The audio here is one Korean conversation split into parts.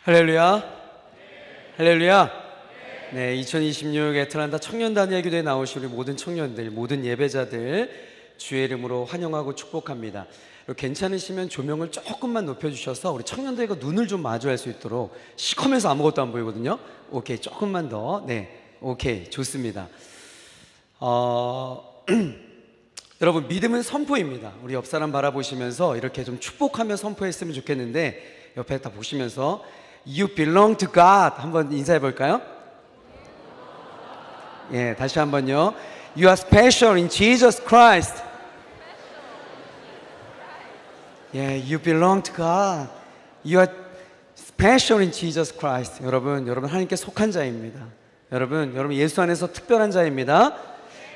할렐루야. 할렐루야. 네, 2026 애틀란타 청년단일교대에 나오신 우리 모든 청년들, 모든 예배자들 주의 이름으로 환영하고 축복합니다. 괜찮으시면 조명을 조금만 높여주셔서 우리 청년들과 눈을 좀 마주할 수 있도록 시커면서 아무것도 안 보이거든요. 오케이, 조금만 더. 네, 오케이, 좋습니다. 여러분, 믿음은 선포입니다. 우리 옆 사람 바라보시면서 이렇게 좀 축복하며 선포했으면 좋겠는데 옆에 다 보시면서 You belong to God 한번 인사해 볼까요? 예, 다시 한번요. You are special in Jesus Christ. 예, You belong to God. You are special in Jesus Christ. 여러분 하나님께 속한 자입니다. 여러분 예수 안에서 특별한 자입니다.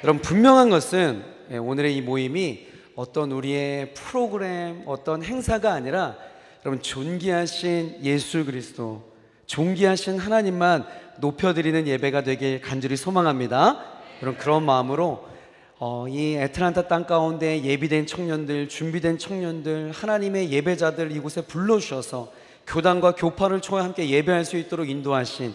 여러분 분명한 것은 오늘의 이 모임이 어떤 우리의 프로그램, 어떤 행사가 아니라 여러분 존귀하신 예수 그리스도, 존귀하신 하나님만 높여드리는 예배가 되길 간절히 소망합니다. 여러분 그런 마음으로 이 애틀란타 땅 가운데 예비된 청년들, 준비된 청년들, 하나님의 예배자들 이곳에 불러주셔서 교단과 교파를 통해 함께 예배할 수 있도록 인도하신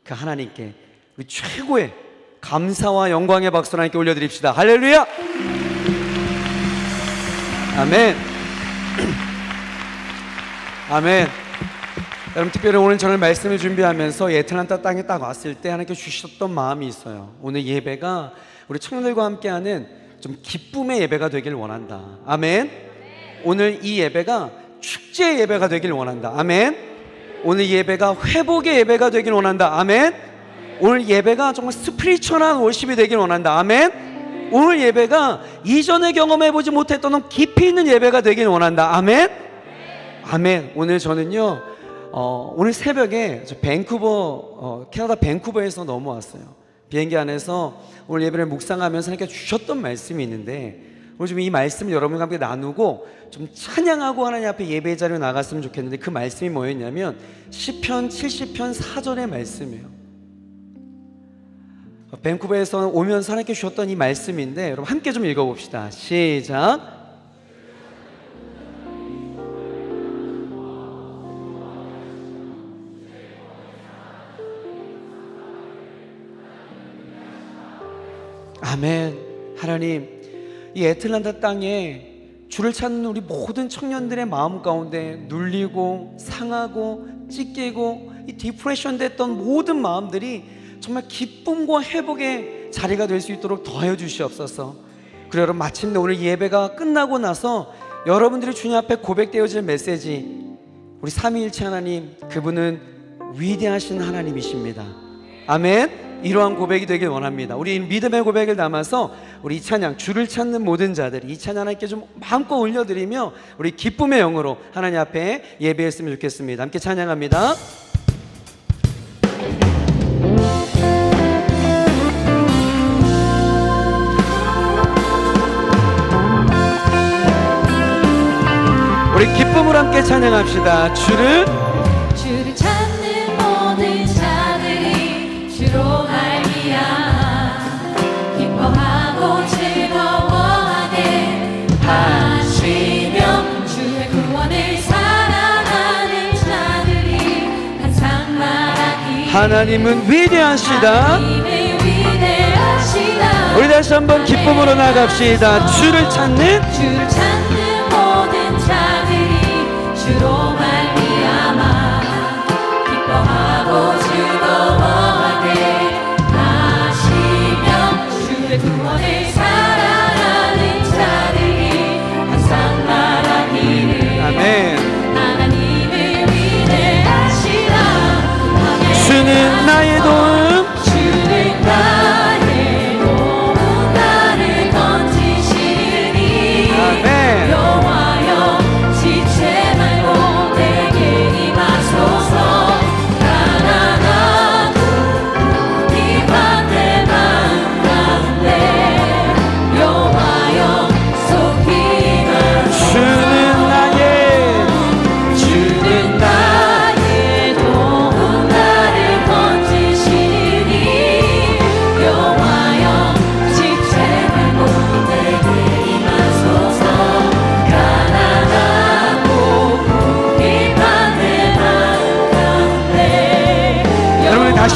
그 하나님께 우리 최고의 감사와 영광의 박수 하나님께 올려드립시다. 할렐루야! 아멘. 아멘. 여러분 특별히 오늘 저는 말씀을 준비하면서 애틀란타 땅에 딱 왔을 때 하나님께 주셨던 마음이 있어요. 오늘 예배가 우리 청년들과 함께하는 좀 기쁨의 예배가 되길 원한다. 아멘. 오늘 이 예배가 축제의 예배가 되길 원한다. 아멘. 오늘 예배가 회복의 예배가 되길 원한다. 아멘. 오늘 예배가 정말 스피리추얼한 월십이 되길 원한다. 아멘. 오늘 예배가 이전에 경험해보지 못했던 깊이 있는 예배가 되길 원한다. 아멘. 아멘. 오늘 저는요 오늘 새벽에 저 밴쿠버 캐나다 밴쿠버에서 넘어왔어요. 비행기 안에서 오늘 예배를 묵상하면서 하나님께 주셨던 말씀이 있는데 오늘 좀 이 말씀을 여러분과 함께 나누고 좀 찬양하고 하나님 앞에 예배의 자리로 나갔으면 좋겠는데 그 말씀이 뭐였냐면 시편 70편 4절의 말씀이에요. 밴쿠버에서 오면서 하나님께 주셨던 이 말씀인데 여러분 함께 좀 읽어봅시다. 시작. 아멘. 하나님, 이 애틀란타 땅에 주를 찾는 우리 모든 청년들의 마음 가운데 눌리고 상하고 찢기고 이 디프레션 됐던 모든 마음들이 정말 기쁨과 회복의 자리가 될 수 있도록 더하여 주시옵소서. 그리고 여러분 마침내 오늘 예배가 끝나고 나서 여러분들이 주님 앞에 고백되어질 메시지, 우리 삼위일체 하나님, 그분은 위대하신 하나님이십니다. 아멘. 이러한 고백이 되길 원합니다. 우리 믿음의 고백을 담아서 우리 이 찬양, 주를 찾는 모든 자들이 이 찬양 하나님께 좀 마음껏 올려드리며 우리 기쁨의 영으로 하나님 앞에 예배했으면 좋겠습니다. 함께 찬양합니다. 우리 기쁨으로 함께 찬양합시다. 주를 찾는 모든 자들이 주로 말미암아 기뻐하고 즐거워하게 하시며 주의 구원을 사랑하는 자들이 항상 말하기 하나님은 위대하시다. 우리 다시 한번 기쁨으로 나갑시다. 주를 찾는 모든 자들이 주로 말미암아 기뻐하고 즐거워하게 하시며 주의 구원을 사랑하는 자들이 항상 말하기를 아멘. 하나님을 위대하시다. 주는 나의 도움, 주는 나의 도움 나를 건지시니 아멘.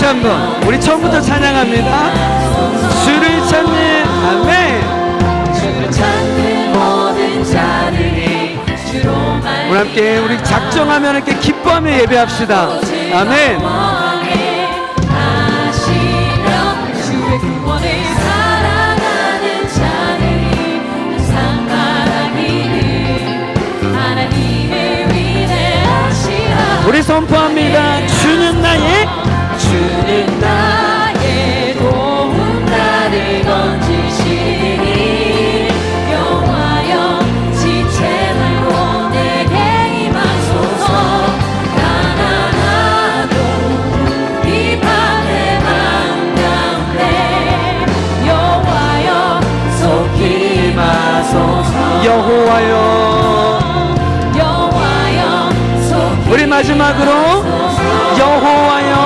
한번 우리 처음부터 찬양합니다. 주를 찾는 아멘. 주를 찾는 모든 자들이 주로만 우리 함께 우리 작정하면 이렇게 기뻐하며 예배합시다. 아멘. 하시며 주의 구원을 사랑하는 자들이 항상 바라기를 하나님을 위대하시라. 우리 선포합니다. 주는 나의 도움 나를 건지시니 여호와여 지체 말고 내게 임하소서. 가난하고 비판의 맘 가운데 여호와여 속히 임하소서. 여호와여. 속히 우리 마지막으로 여호와여.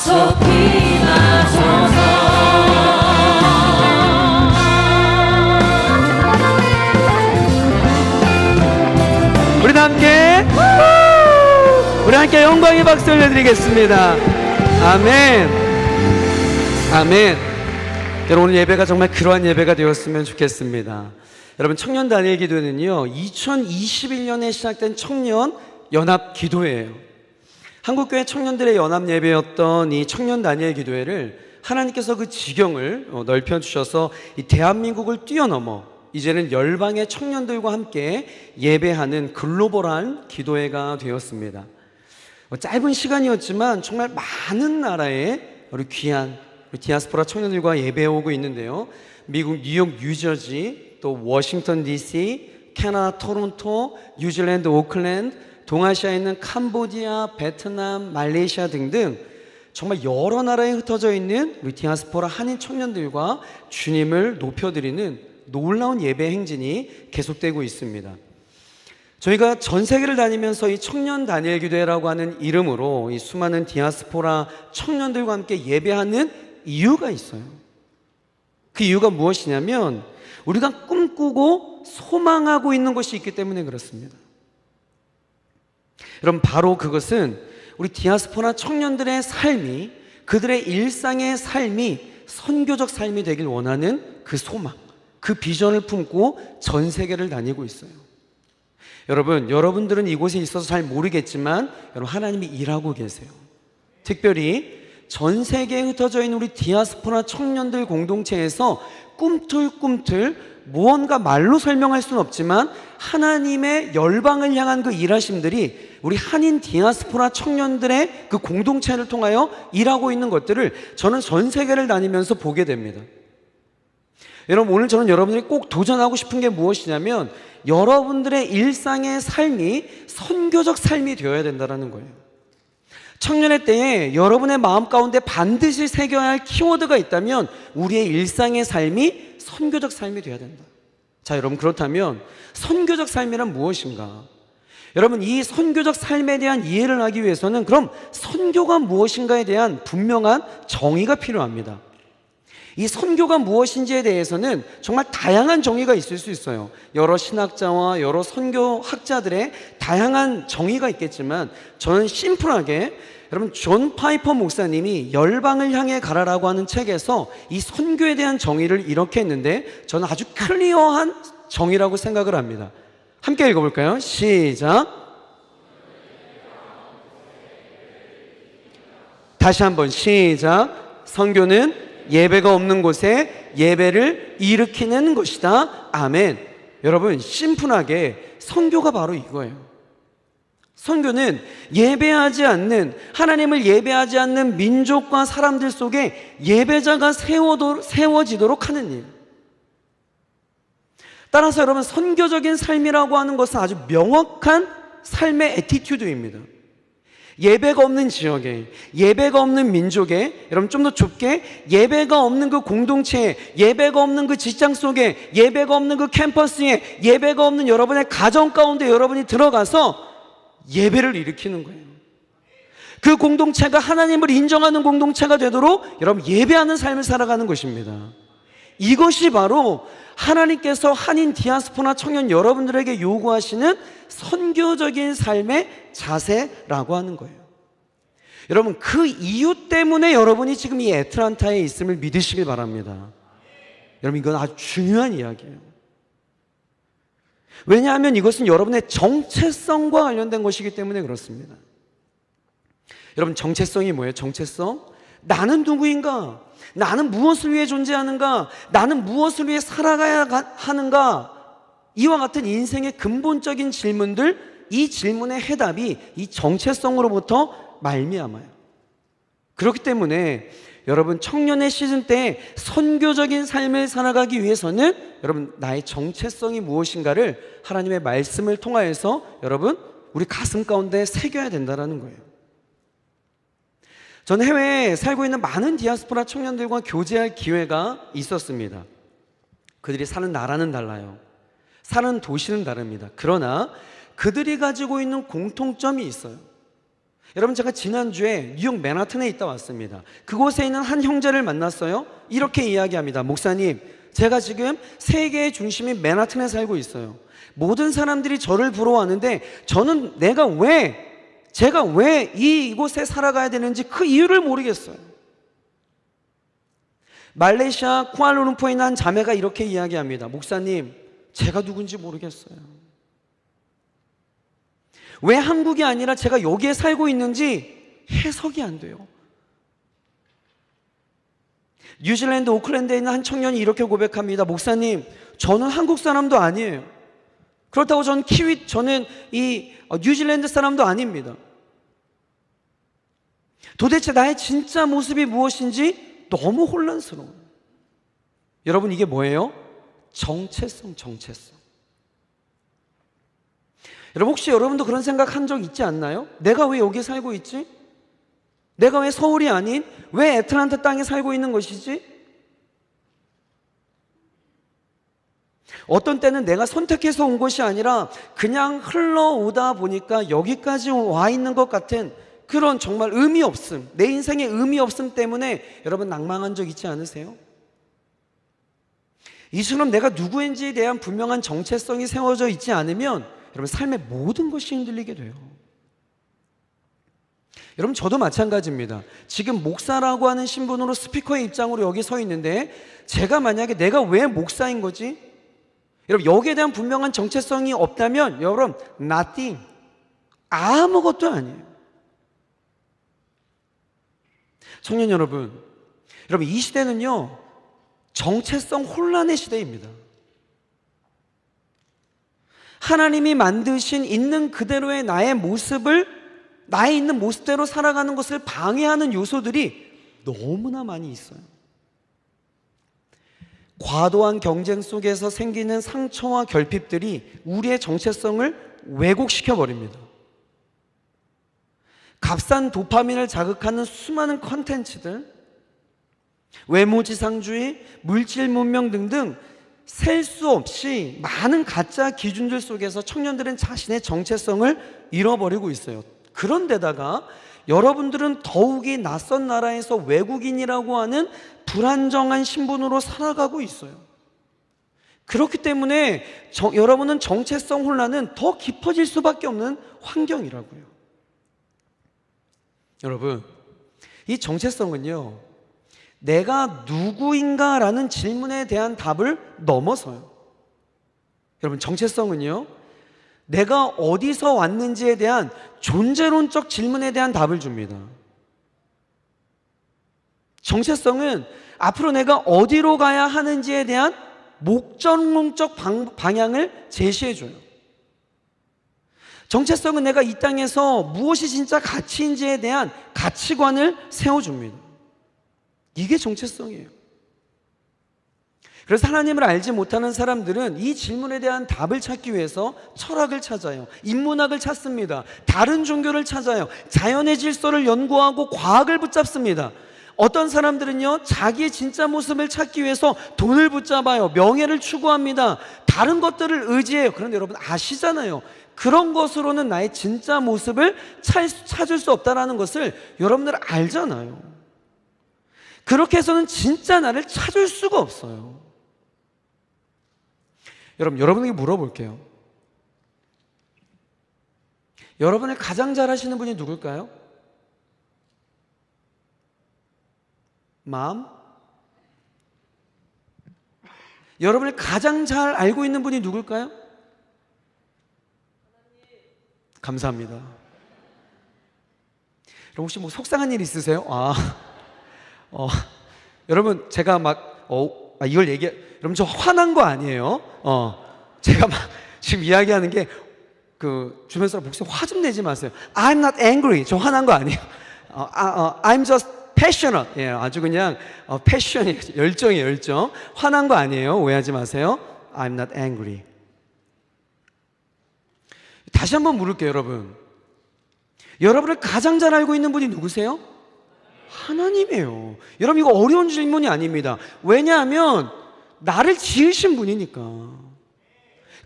속히 임하소서. 우리 함께 영광의 박수 올려드리겠습니다. 아멘. 아멘. 여러분, 오늘 예배가 정말 그러한 예배가 되었으면 좋겠습니다. 여러분, 청년 단일 기도는요 2021년에 시작된 청년 연합 기도회예요. 한국교회 청년들의 연합 예배였던 이 청년 다니엘 기도회를 하나님께서 그 지경을 넓혀주셔서 이 대한민국을 뛰어넘어 이제는 열방의 청년들과 함께 예배하는 글로벌한 기도회가 되었습니다. 짧은 시간이었지만 정말 많은 나라의 우리 귀한 우리 디아스포라 청년들과 예배오고 있는데요. 미국 뉴욕 뉴저지, 또 워싱턴 DC, 캐나다 토론토, 뉴질랜드 오클랜드, 동아시아에 있는 캄보디아, 베트남, 말레이시아 등등 정말 여러 나라에 흩어져 있는 우리 디아스포라 한인 청년들과 주님을 높여드리는 놀라운 예배 행진이 계속되고 있습니다. 저희가 전 세계를 다니면서 이 청년 다니엘 기도회라고 하는 이름으로 이 수많은 디아스포라 청년들과 함께 예배하는 이유가 있어요. 그 이유가 무엇이냐면 우리가 꿈꾸고 소망하고 있는 것이 있기 때문에 그렇습니다. 여러분, 바로 그것은 우리 디아스포라 청년들의 삶이, 그들의 일상의 삶이 선교적 삶이 되길 원하는 그 소망, 그 비전을 품고 전 세계를 다니고 있어요. 여러분, 여러분들은 이곳에 있어서 잘 모르겠지만 여러분, 하나님이 일하고 계세요. 특별히 전 세계에 흩어져 있는 우리 디아스포라 청년들 공동체에서 꿈틀꿈틀 무언가 말로 설명할 수는 없지만 하나님의 열방을 향한 그 일하심들이 우리 한인 디아스포라 청년들의 그 공동체를 통하여 일하고 있는 것들을 저는 전 세계를 다니면서 보게 됩니다. 여러분, 오늘 저는 여러분들이 꼭 도전하고 싶은 게 무엇이냐면 여러분들의 일상의 삶이 선교적 삶이 되어야 된다는 거예요. 청년의 때에 여러분의 마음 가운데 반드시 새겨야 할 키워드가 있다면 우리의 일상의 삶이 선교적 삶이 되어야 된다. 자, 여러분, 그렇다면 선교적 삶이란 무엇인가? 여러분, 이 선교적 삶에 대한 이해를 하기 위해서는 그럼 선교가 무엇인가에 대한 분명한 정의가 필요합니다. 이 선교가 무엇인지에 대해서는 정말 다양한 정의가 있을 수 있어요. 여러 신학자와 여러 선교학자들의 다양한 정의가 있겠지만 저는 심플하게 여러분 존 파이퍼 목사님이 열방을 향해 가라라고 하는 책에서 이 선교에 대한 정의를 이렇게 했는데 저는 아주 클리어한 정의라고 생각을 합니다. 함께 읽어볼까요? 시작. 다시 한번 시작. 선교는 예배가 없는 곳에 예배를 일으키는 것이다. 아멘. 여러분, 심플하게 선교가 바로 이거예요. 선교는 예배하지 않는, 하나님을 예배하지 않는 민족과 사람들 속에 예배자가 세워지도록 하는 일. 따라서 여러분, 선교적인 삶이라고 하는 것은 아주 명확한 삶의 애티튜드입니다. 예배가 없는 지역에, 예배가 없는 민족에, 여러분 좀 더 좁게 예배가 없는 그 공동체에, 예배가 없는 그 직장 속에, 예배가 없는 그 캠퍼스에, 예배가 없는 여러분의 가정 가운데 여러분이 들어가서 예배를 일으키는 거예요. 그 공동체가 하나님을 인정하는 공동체가 되도록 여러분 예배하는 삶을 살아가는 것입니다. 이것이 바로 하나님께서 한인 디아스포라 청년 여러분들에게 요구하시는 선교적인 삶의 자세라고 하는 거예요. 여러분, 그 이유 때문에 여러분이 지금 이 애틀란타에 있음을 믿으시길 바랍니다. 여러분, 이건 아주 중요한 이야기예요. 왜냐하면 이것은 여러분의 정체성과 관련된 것이기 때문에 그렇습니다. 여러분, 정체성이 뭐예요? 정체성? 나는 누구인가? 나는 무엇을 위해 존재하는가? 나는 무엇을 위해 살아가야 하는가? 이와 같은 인생의 근본적인 질문들, 이 질문의 해답이 이 정체성으로부터 말미암아요. 그렇기 때문에 여러분, 청년의 시즌 때 선교적인 삶을 살아가기 위해서는 여러분, 나의 정체성이 무엇인가를 하나님의 말씀을 통하여서 여러분, 우리 가슴 가운데 새겨야 된다는 거예요. 저는 해외에 살고 있는 많은 디아스포라 청년들과 교제할 기회가 있었습니다. 그들이 사는 나라는 달라요. 사는 도시는 다릅니다. 그러나 그들이 가지고 있는 공통점이 있어요. 여러분, 제가 지난주에 뉴욕 맨하튼에 있다 왔습니다. 그곳에 있는 한 형제를 만났어요. 이렇게 이야기합니다. 목사님, 제가 지금 세계의 중심인 맨하튼에 살고 있어요. 모든 사람들이 저를 부러워하는데 저는 제가 왜 이곳에 살아가야 되는지 그 이유를 모르겠어요. 말레이시아 쿠알라룸푸르에 있는 한 자매가 이렇게 이야기합니다. 목사님, 제가 누군지 모르겠어요. 왜 한국이 아니라 제가 여기에 살고 있는지 해석이 안 돼요. 뉴질랜드 오클랜드에 있는 한 청년이 이렇게 고백합니다. 목사님, 저는 한국 사람도 아니에요. 그렇다고 저는 뉴질랜드 사람도 아닙니다. 도대체 나의 진짜 모습이 무엇인지 너무 혼란스러워요. 여러분, 이게 뭐예요? 정체성. 여러분, 혹시 여러분도 그런 생각 한 적 있지 않나요? 내가 왜 여기 살고 있지? 내가 왜 서울이 아닌 왜 애틀란타 땅에 살고 있는 것이지? 어떤 때는 내가 선택해서 온 것이 아니라 그냥 흘러오다 보니까 여기까지 와 있는 것 같은 그런 정말 의미 없음, 내 인생의 의미 없음 때문에 여러분 낭망한 적 있지 않으세요? 이처럼 내가 누구인지에 대한 분명한 정체성이 세워져 있지 않으면 여러분, 삶의 모든 것이 흔들리게 돼요. 여러분, 저도 마찬가지입니다. 지금 목사라고 하는 신분으로 스피커의 입장으로 여기 서 있는데 제가 만약에 내가 왜 목사인 거지? 여러분, 여기에 대한 분명한 정체성이 없다면 여러분, nothing, 아무것도 아니에요. 청년 여러분, 이 시대는요, 정체성 혼란의 시대입니다. 하나님이 만드신 있는 그대로의 나의 있는 모습대로 살아가는 것을 방해하는 요소들이 너무나 많이 있어요. 과도한 경쟁 속에서 생기는 상처와 결핍들이 우리의 정체성을 왜곡시켜 버립니다. 값싼 도파민을 자극하는 수많은 컨텐츠들, 외모지상주의, 물질 문명 등등 셀 수 없이 많은 가짜 기준들 속에서 청년들은 자신의 정체성을 잃어버리고 있어요. 그런데다가 여러분들은 더욱이 낯선 나라에서 외국인이라고 하는 불안정한 신분으로 살아가고 있어요. 그렇기 때문에 여러분은 정체성 혼란은 더 깊어질 수밖에 없는 환경이라고요. 여러분, 이 정체성은요, 내가 누구인가라는 질문에 대한 답을 넘어서요. 여러분, 정체성은요, 내가 어디서 왔는지에 대한 존재론적 질문에 대한 답을 줍니다. 정체성은 앞으로 내가 어디로 가야 하는지에 대한 목적론적 방향을 제시해줘요. 정체성은 내가 이 땅에서 무엇이 진짜 가치인지에 대한 가치관을 세워줍니다. 이게 정체성이에요. 그래서 하나님을 알지 못하는 사람들은 이 질문에 대한 답을 찾기 위해서 철학을 찾아요. 인문학을 찾습니다. 다른 종교를 찾아요. 자연의 질서를 연구하고 과학을 붙잡습니다. 어떤 사람들은요, 자기의 진짜 모습을 찾기 위해서 돈을 붙잡아요. 명예를 추구합니다. 다른 것들을 의지해요. 그런데 여러분 아시잖아요. 그런 것으로는 나의 진짜 모습을 찾을 수 없다는 것을 여러분들 알잖아요. 그렇게 해서는 진짜 나를 찾을 수가 없어요. 여러분에게 물어볼게요. 여러분을 가장 잘 아시는 분이 누굴까요? 마음? 여러분을 가장 잘 알고 있는 분이 누굴까요? 감사합니다. 여러분 혹시 뭐 속상한 일 있으세요? 여러분 제가 이걸 여러분 저 화난 거 아니에요? 제가 막 지금 이야기하는 게 주변 사람 목소리 화 좀 내지 마세요. I'm not angry. 저 화난 거 아니에요. I'm just passionate. 예, 아주 그냥 패션이 열정이에요, 열정. 화난 거 아니에요. 오해하지 마세요. I'm not angry. 다시 한번 물을게요, 여러분. 여러분을 가장 잘 알고 있는 분이 누구세요? 하나님이에요. 여러분 이거 어려운 질문이 아닙니다. 왜냐하면 나를 지으신 분이니까.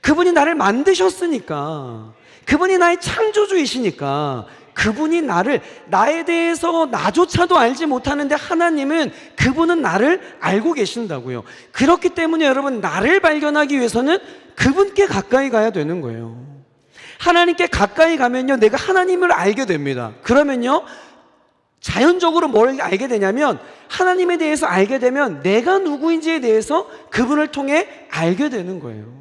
그분이 나를 만드셨으니까. 그분이 나의 창조주이시니까. 그분이 나에 대해서 나조차도 알지 못하는데 하나님은 그분은 나를 알고 계신다고요. 그렇기 때문에 여러분 나를 발견하기 위해서는 그분께 가까이 가야 되는 거예요. 하나님께 가까이 가면요 내가 하나님을 알게 됩니다. 그러면요 자연적으로 뭘 알게 되냐면 하나님에 대해서 알게 되면 내가 누구인지에 대해서 그분을 통해 알게 되는 거예요.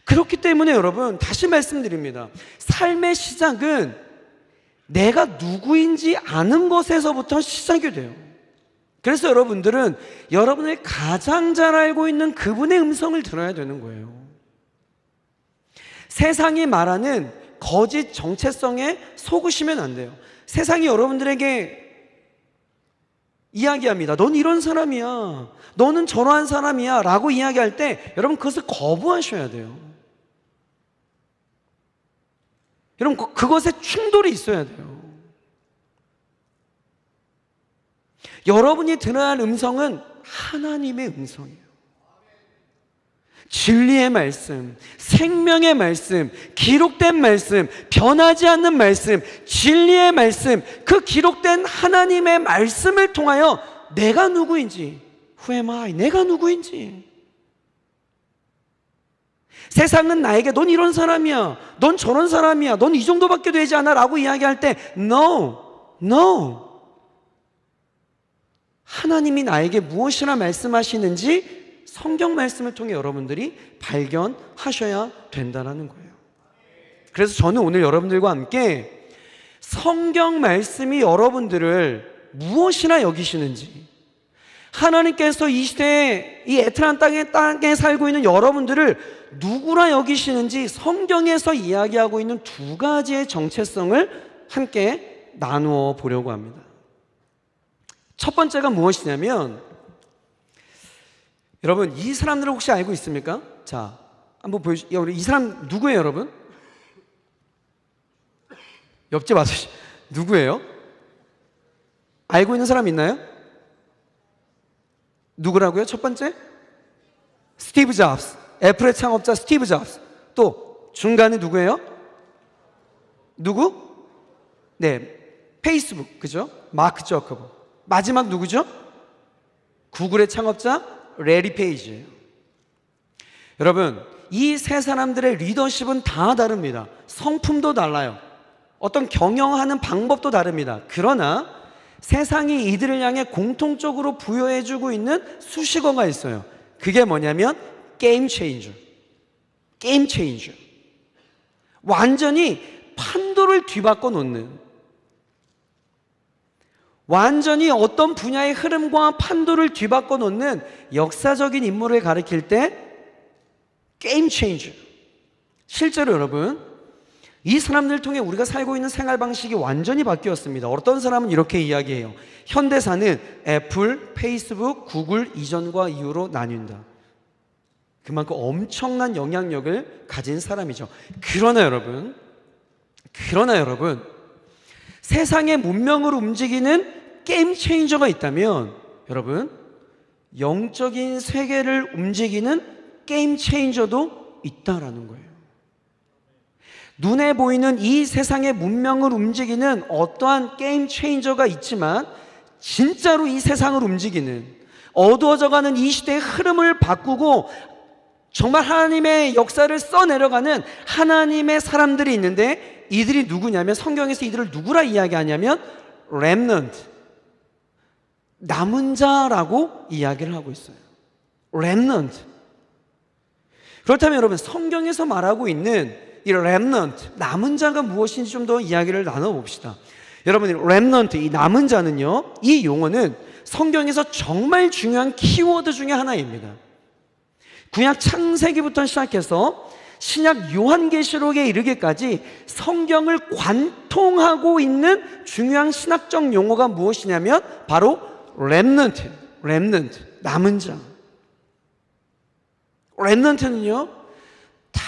그렇기 때문에 여러분 다시 말씀드립니다. 삶의 시작은 내가 누구인지 아는 것에서부터 시작이 돼요. 그래서 여러분들은 여러분을 가장 잘 알고 있는 그분의 음성을 들어야 되는 거예요. 세상이 말하는 거짓 정체성에 속으시면 안 돼요. 세상이 여러분들에게 이야기합니다. 넌 이런 사람이야. 너는 저러한 사람이야. 라고 이야기할 때 여러분 그것을 거부하셔야 돼요. 여러분 그것에 충돌이 있어야 돼요. 여러분이 들어야 할 음성은 하나님의 음성이에요. 진리의 말씀, 생명의 말씀, 기록된 말씀, 변하지 않는 말씀, 진리의 말씀, 그 기록된 하나님의 말씀을 통하여 내가 누구인지, Who am I? 내가 누구인지. 세상은 나에게 넌 이런 사람이야, 넌 저런 사람이야, 넌 이 정도밖에 되지 않아 라고 이야기할 때 No. 하나님이 나에게 무엇이라 말씀하시는지 성경 말씀을 통해 여러분들이 발견하셔야 된다는 거예요. 그래서 저는 오늘 여러분들과 함께 성경 말씀이 여러분들을 무엇이나 여기시는지, 하나님께서 이 시대에 이 애틀란타 땅에 살고 있는 여러분들을 누구라 여기시는지 성경에서 이야기하고 있는 두 가지의 정체성을 함께 나누어 보려고 합니다. 첫 번째가 무엇이냐면, 여러분 이 사람들을 혹시 알고 있습니까? 자, 한번 보여주세요. 우리 이 사람 누구예요, 여러분? 옆집 아저씨 누구예요? 알고 있는 사람 있나요? 누구라고요? 첫 번째? 스티브 잡스. 애플의 창업자 스티브 잡스. 또 중간에 누구예요? 누구? 네, 페이스북, 그죠? 마크 저커버그. 마지막 누구죠? 구글의 창업자 레리 페이지예요. 여러분 이 세 사람들의 리더십은 다 다릅니다. 성품도 달라요. 어떤 경영하는 방법도 다릅니다. 그러나 세상이 이들을 향해 공통적으로 부여해주고 있는 수식어가 있어요. 그게 뭐냐면 게임 체인저. 게임 체인저. 완전히 판도를 뒤바꿔 놓는, 완전히 어떤 분야의 흐름과 판도를 뒤바꿔 놓는 역사적인 인물을 가리킬 때 게임 체인저. 실제로 여러분 이 사람들을 통해 우리가 살고 있는 생활 방식이 완전히 바뀌었습니다. 어떤 사람은 이렇게 이야기해요. 현대사는 애플, 페이스북, 구글 이전과 이후로 나뉜다. 그만큼 엄청난 영향력을 가진 사람이죠. 그러나 여러분 세상의 문명을 움직이는 게임 체인저가 있다면 여러분 영적인 세계를 움직이는 게임 체인저도 있다라는 거예요. 눈에 보이는 이 세상의 문명을 움직이는 어떠한 게임 체인저가 있지만 진짜로 이 세상을 움직이는, 어두워져가는 이 시대의 흐름을 바꾸고 정말 하나님의 역사를 써내려가는 하나님의 사람들이 있는데, 이들이 누구냐면 성경에서 이들을 누구라 이야기하냐면 렘넌트, 남은 자라고 이야기를 하고 있어요. 렘넌트. 그렇다면 여러분, 성경에서 말하고 있는 이 렘넌트, 남은 자가 무엇인지 좀 더 이야기를 나눠봅시다. 여러분, 렘넌트, 이 남은 자는요, 이 용어는 성경에서 정말 중요한 키워드 중에 하나입니다. 구약 창세기부터 시작해서 신약 요한계시록에 이르기까지 성경을 관통하고 있는 중요한 신학적 용어가 무엇이냐면 바로 렘넌트, 남은 자. 렘넌트는요, 다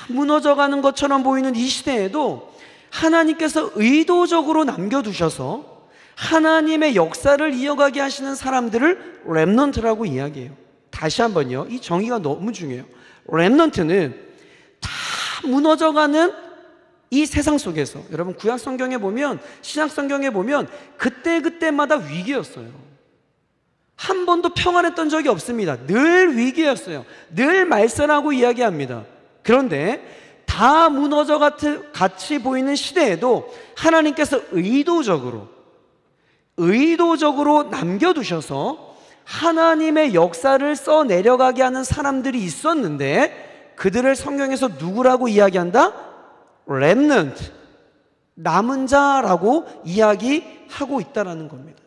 무너져가는 것처럼 보이는 이 시대에도 하나님께서 의도적으로 남겨두셔서 하나님의 역사를 이어가게 하시는 사람들을 렘넌트라고 이야기해요. 다시 한번요, 이 정의가 너무 중요해요. 렘넌트는 다 무너져가는 이 세상 속에서, 여러분 구약 성경에 보면, 신약 성경에 보면 그때마다 위기였어요. 한 번도 평안했던 적이 없습니다. 늘 위기였어요. 늘 말살하고 이야기합니다. 그런데 다 무너져 같이 보이는 시대에도 하나님께서 의도적으로 남겨두셔서 하나님의 역사를 써내려가게 하는 사람들이 있었는데, 그들을 성경에서 누구라고 이야기한다? 렘넌트, 남은 자라고 이야기하고 있다는 겁니다.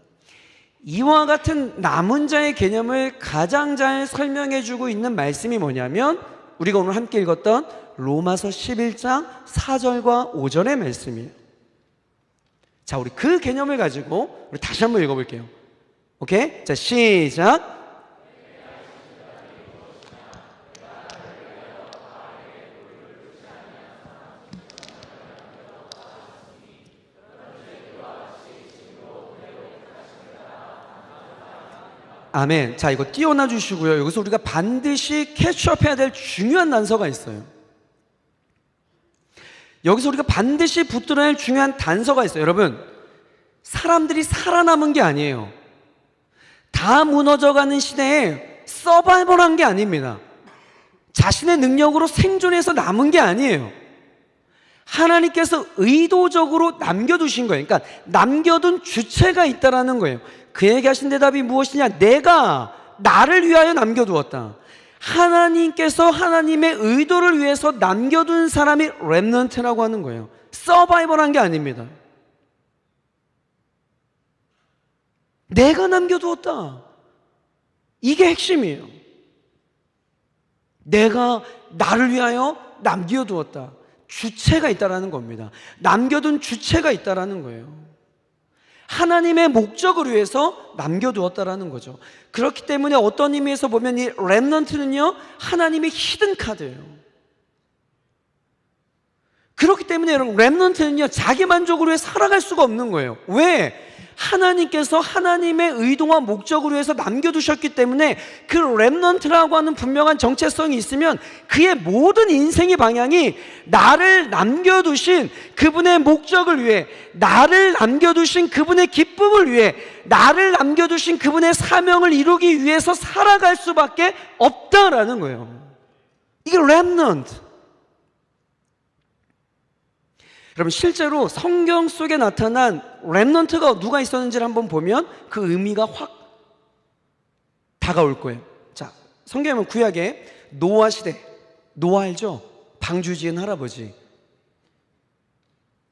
이와 같은 남은 자의 개념을 가장 잘 설명해주고 있는 말씀이 뭐냐면, 우리가 오늘 함께 읽었던 로마서 11장 4절과 5절의 말씀이에요. 자, 우리 그 개념을 가지고 우리 다시 한번 읽어볼게요. 오케이? 자, 시작. 아멘. 자, 이거 띄워놔 주시고요. 여기서 우리가 반드시 캐치업해야 될 중요한 단서가 있어요. 여기서 우리가 반드시 붙들어야 할 중요한 단서가 있어요. 여러분, 사람들이 살아남은 게 아니에요. 다 무너져가는 시대에 서바이벌한 게 아닙니다. 자신의 능력으로 생존해서 남은 게 아니에요. 하나님께서 의도적으로 남겨두신 거예요. 그러니까 남겨둔 주체가 있다라는 거예요. 그에게 하신 대답이 무엇이냐? 내가 나를 위하여 남겨두었다. 하나님께서 하나님의 의도를 위해서 남겨둔 사람이 렘넌트라고 하는 거예요. 서바이벌한 게 아닙니다. 내가 남겨두었다. 이게 핵심이에요. 내가 나를 위하여 남겨두었다. 주체가 있다라는 겁니다. 남겨둔 주체가 있다라는 거예요. 하나님의 목적을 위해서 남겨두었다라는 거죠. 그렇기 때문에 어떤 의미에서 보면 이 렘넌트는요, 하나님의 히든 카드예요. 그렇기 때문에 여러분, 렘넌트는요, 자기 만족으로 살아갈 수가 없는 거예요. 왜? 하나님께서 하나님의 의도와 목적을 위해서 남겨두셨기 때문에 그 렘넌트라고 하는 분명한 정체성이 있으면 그의 모든 인생의 방향이 나를 남겨두신 그분의 목적을 위해, 나를 남겨두신 그분의 기쁨을 위해, 나를 남겨두신 그분의 사명을 이루기 위해서 살아갈 수밖에 없다라는 거예요. 이게 렘넌트. 여러분, 실제로 성경 속에 나타난 렘넌트가 누가 있었는지를 한번 보면 그 의미가 확 다가올 거예요. 자, 성경에 보면 구약에 노아 시대, 노아 알죠? 방주 지은 할아버지.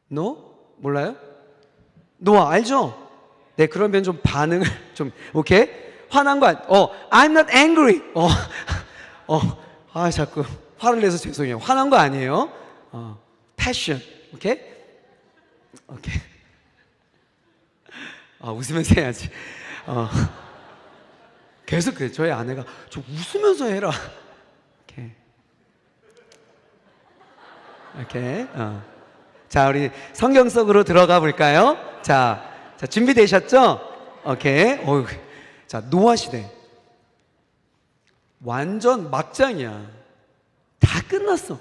몰라요? 노아 알죠? 네, 그러면 좀 반응을 좀, 오케이? 화난 거 I'm not angry. 자꾸 화를 내서 죄송해요. 화난 거 아니에요. passion. 오케이? 웃으면서 해야지. 계속 그래. 저희 아내가 좀 웃으면서 해라. 오케이. 자, 우리 성경 속으로 들어가 볼까요? 자, 준비되셨죠? 오케이. 자, 노아 시대. 완전 막장이야. 다 끝났어.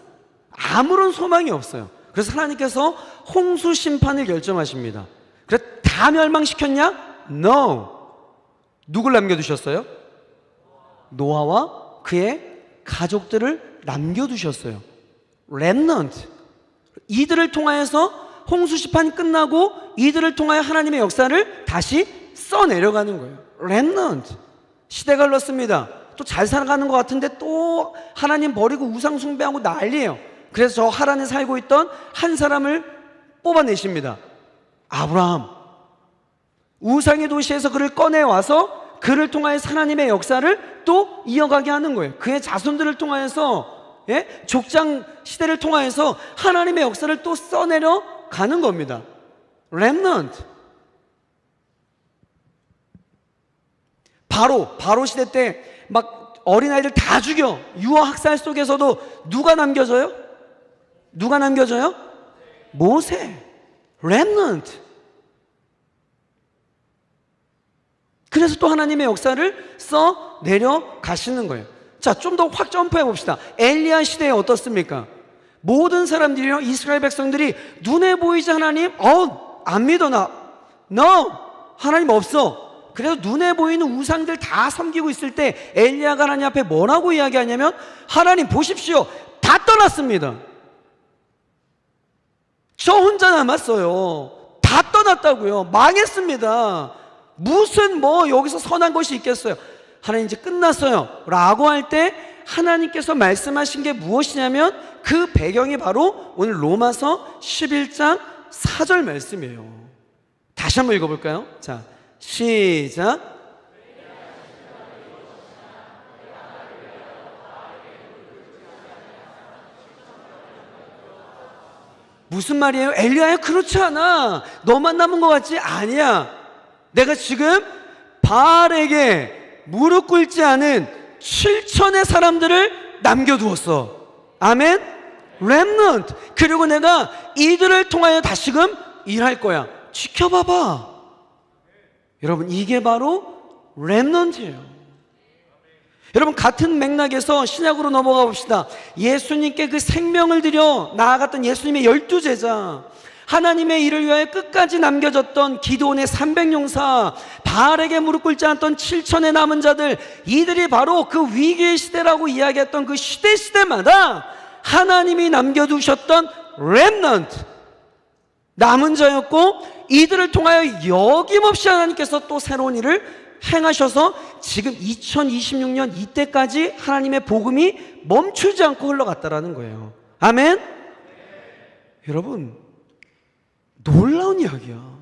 아무런 소망이 없어요. 그래서 하나님께서 홍수 심판을 결정하십니다. 그래서 다 멸망시켰냐? No. 누굴 남겨두셨어요? 노아와 그의 가족들을 남겨두셨어요. 렘넌트. 이들을 통하여서 홍수 심판이 끝나고 이들을 통하여 하나님의 역사를 다시 써내려가는 거예요. 렘넌트. 시대가 흘렀습니다. 또 잘 살아가는 것 같은데 또 하나님 버리고 우상 숭배하고 난리예요. 그래서 저 하란에 살고 있던 한 사람을 뽑아내십니다. 아브라함. 우상의 도시에서 그를 꺼내와서 그를 통하여서 하나님의 역사를 또 이어가게 하는 거예요. 그의 자손들을 통하여서, 족장 시대를 통하여서 하나님의 역사를 또 써내려 가는 겁니다. 렘넌트. 바로 시대 때 막 어린아이들 다 죽여. 유아 학살 속에서도 누가 남겨져요? 모세. 렘넌트. 그래서 또 하나님의 역사를 써 내려가시는 거예요. 자, 좀 더 확 점프해 봅시다. 엘리야 시대에 어떻습니까? 모든 사람들이요, 이스라엘 백성들이 눈에 보이지 하나님, 안 믿어 나. No! 하나님 없어. 그래서 눈에 보이는 우상들 다 섬기고 있을 때 엘리야가 하나님 앞에 뭐라고 이야기하냐면, 하나님 보십시오. 다 떠났습니다. 저 혼자 남았어요. 다 떠났다고요. 망했습니다. 무슨 여기서 선한 것이 있겠어요. 하나님 이제 끝났어요 라고 할 때 하나님께서 말씀하신 게 무엇이냐면 그 배경이 바로 오늘 로마서 11장 4절 말씀이에요. 다시 한번 읽어볼까요? 자, 시작. 무슨 말이에요? 엘리야야, 그렇지 않아. 너만 남은 것 같지? 아니야. 내가 지금 바알에게 무릎 꿇지 않은 7천의 사람들을 남겨두었어. 아멘? 렘넌트. 그리고 내가 이들을 통하여 다시금 일할 거야. 지켜봐봐. 여러분, 이게 바로 렘넌트예요. 여러분, 같은 맥락에서 신약으로 넘어가 봅시다. 예수님께 그 생명을 들여 나아갔던 예수님의 12제자, 하나님의 일을 위하여 끝까지 남겨졌던 기드온의 300용사, 바알에게 무릎 꿇지 않았던 7천의 남은 자들, 이들이 바로 그 위기의 시대라고 이야기했던 그 시대마다 하나님이 남겨두셨던 렘넌트, 남은 자였고, 이들을 통하여 여김없이 하나님께서 또 새로운 일을 행하셔서 지금 2026년 이때까지 하나님의 복음이 멈추지 않고 흘러갔다라는 거예요. 아멘? 여러분, 놀라운 이야기야.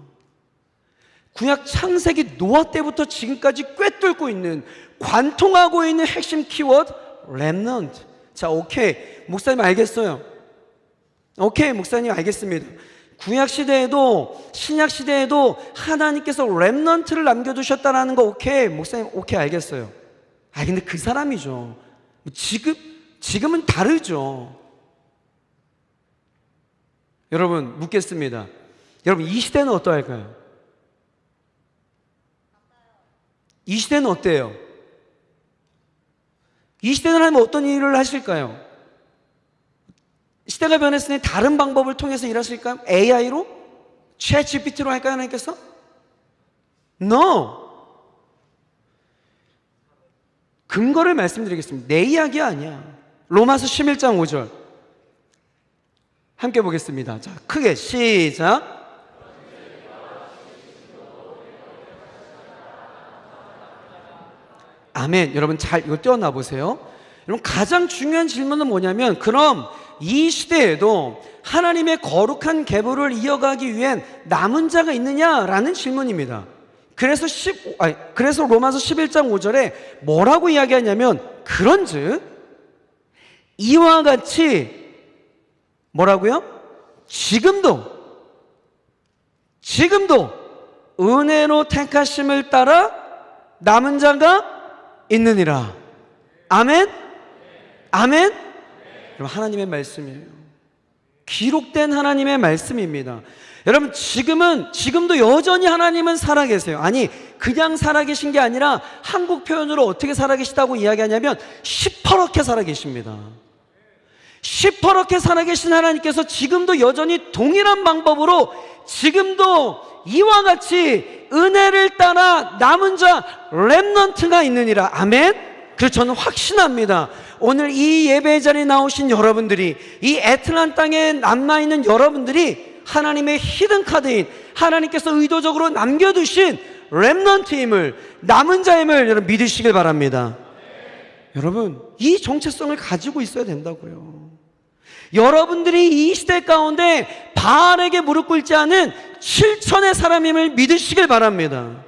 구약 창세기 노아 때부터 지금까지 꿰뚫고 있는, 관통하고 있는 핵심 키워드 렘넌트. 자, 오케이, 목사님 알겠어요. 오케이, 목사님 알겠습니다. 구약 시대에도 신약 시대에도 하나님께서 렘넌트를 남겨두셨다라는 거 오케이, 목사님 오케이 알겠어요. 근데 그 사람이죠. 지금은 다르죠. 여러분, 묻겠습니다. 여러분, 이 시대는 어떠할까요? 이 시대는 어때요? 이 시대는 하나님 어떤 일을 하실까요? 시대가 변했으니 다른 방법을 통해서 일하실까요? AI로? 챗GPT로 할까요, 하나님께서? No! 근거를 말씀드리겠습니다. 내 이야기 아니야. 로마서 11장 5절 함께 보겠습니다. 자, 크게 시작. 아멘. 여러분, 잘 이거 떼어놔 보세요. 여러분, 가장 중요한 질문은 뭐냐면, 그럼 이 시대에도 하나님의 거룩한 계보를 이어가기 위한 남은 자가 있느냐라는 질문입니다. 그래서 로마서 11장 5절에 뭐라고 이야기하냐면, 그런즉 이와 같이 뭐라고요? 지금도 은혜로 택하심을 따라 남은 자가 있느니라. 아멘? 아멘? 여러분, 하나님의 말씀이에요. 기록된 하나님의 말씀입니다. 여러분, 지금도 여전히 하나님은 살아계세요. 아니, 그냥 살아계신 게 아니라 한국 표현으로 어떻게 살아계시다고 이야기하냐면 시퍼렇게 살아계십니다. 시퍼렇게 살아계신 하나님께서 지금도 여전히 동일한 방법으로 지금도 이와 같이 은혜를 따라 남은 자 렘넌트가 있느니라. 아멘? 그래서 저는 확신합니다. 오늘 이 예배 자리에 나오신 여러분들이, 이 애틀란 땅에 남아있는 여러분들이 하나님의 히든 카드인, 하나님께서 의도적으로 남겨두신 렘넌트임을, 남은 자임을 여러분 믿으시길 바랍니다. 여러분, 이 정체성을 가지고 있어야 된다고요. 여러분들이 이 시대 가운데 바알에게 무릎 꿇지 않은 7천의 사람임을 믿으시길 바랍니다.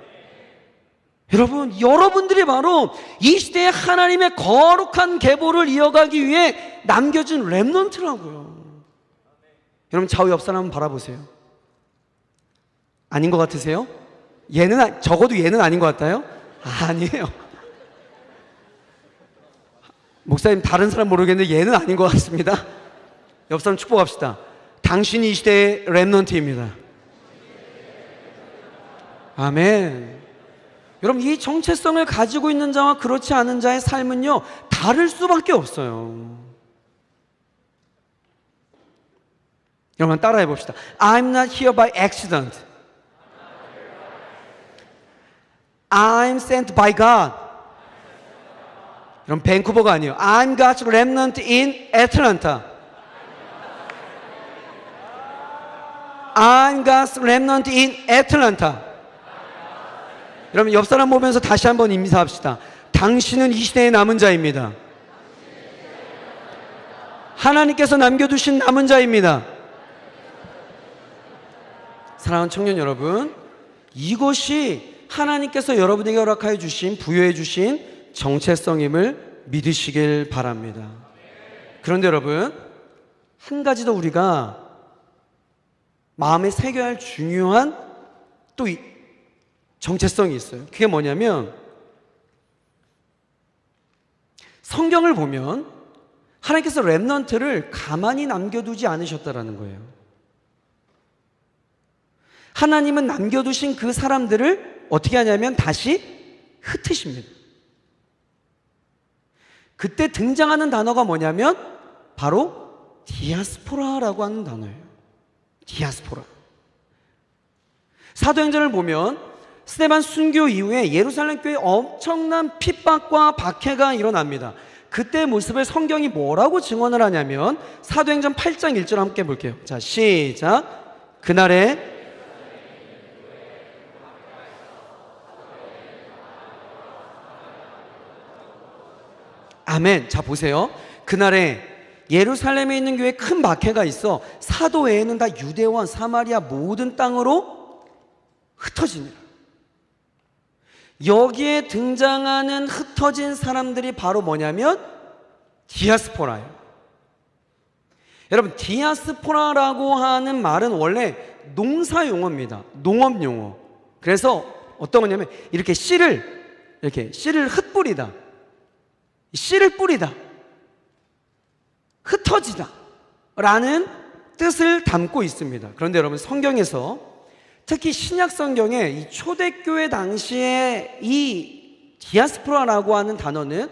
여러분, 여러분들이 바로 이 시대에 하나님의 거룩한 계보를 이어가기 위해 남겨진 렘넌트라고요. 여러분, 좌우 옆 사람 한번 바라보세요. 아닌 것 같으세요? 적어도 얘는 아닌 것 같아요? 아니에요. 목사님, 다른 사람 모르겠는데 얘는 아닌 것 같습니다. 옆 사람 축복합시다. 당신이 이 시대의 렘넌트입니다. 아멘. 여러분, 이 정체성을 가지고 있는 자와 그렇지 않은 자의 삶은요, 다를 수밖에 없어요. 여러분, 따라해 봅시다. I'm not here by accident. I'm sent by God. 여러분, 밴쿠버가 아니에요. I'm God's remnant in Atlanta. I'm God's remnant in Atlanta. 여러분, 옆 사람 보면서 다시 한번 인사합시다. 당신은 이 시대의 남은 자입니다. 하나님께서 남겨두신 남은 자입니다. 사랑하는 청년 여러분, 이것이 하나님께서 여러분에게 허락하여 주신, 부여해 주신 정체성임을 믿으시길 바랍니다. 그런데 여러분, 한 가지 더 우리가 마음에 새겨야 할 중요한 또 정체성이 있어요. 그게 뭐냐면, 성경을 보면 하나님께서 렘넌트를 가만히 남겨두지 않으셨다라는 거예요. 하나님은 남겨두신 그 사람들을 어떻게 하냐면 다시 흩으십니다. 그때 등장하는 단어가 뭐냐면 바로 디아스포라라고 하는 단어예요. 디아스포라. 사도행전을 보면 스데반 순교 이후에 예루살렘 교회에 엄청난 핍박과 박해가 일어납니다. 그때 모습을 성경이 뭐라고 증언을 하냐면 사도행전 8장 1절 함께 볼게요. 자, 시작. 그날에 아멘. 자, 보세요. 그날에 예루살렘에 있는 교회에 큰 박해가 있어 사도 외에는 다 유대와 사마리아 모든 땅으로 흩어지니라. 여기에 등장하는 흩어진 사람들이 바로 뭐냐면 디아스포라예요. 여러분, 디아스포라라고 하는 말은 원래 농사 용어입니다. 농업 용어. 그래서 어떤 거냐면 이렇게 씨를 흩뿌리다, 씨를 뿌리다, 흩어지다 라는 뜻을 담고 있습니다. 그런데 여러분, 성경에서 특히 신약 성경에 이 초대교회 당시에 이 디아스포라라고 하는 단어는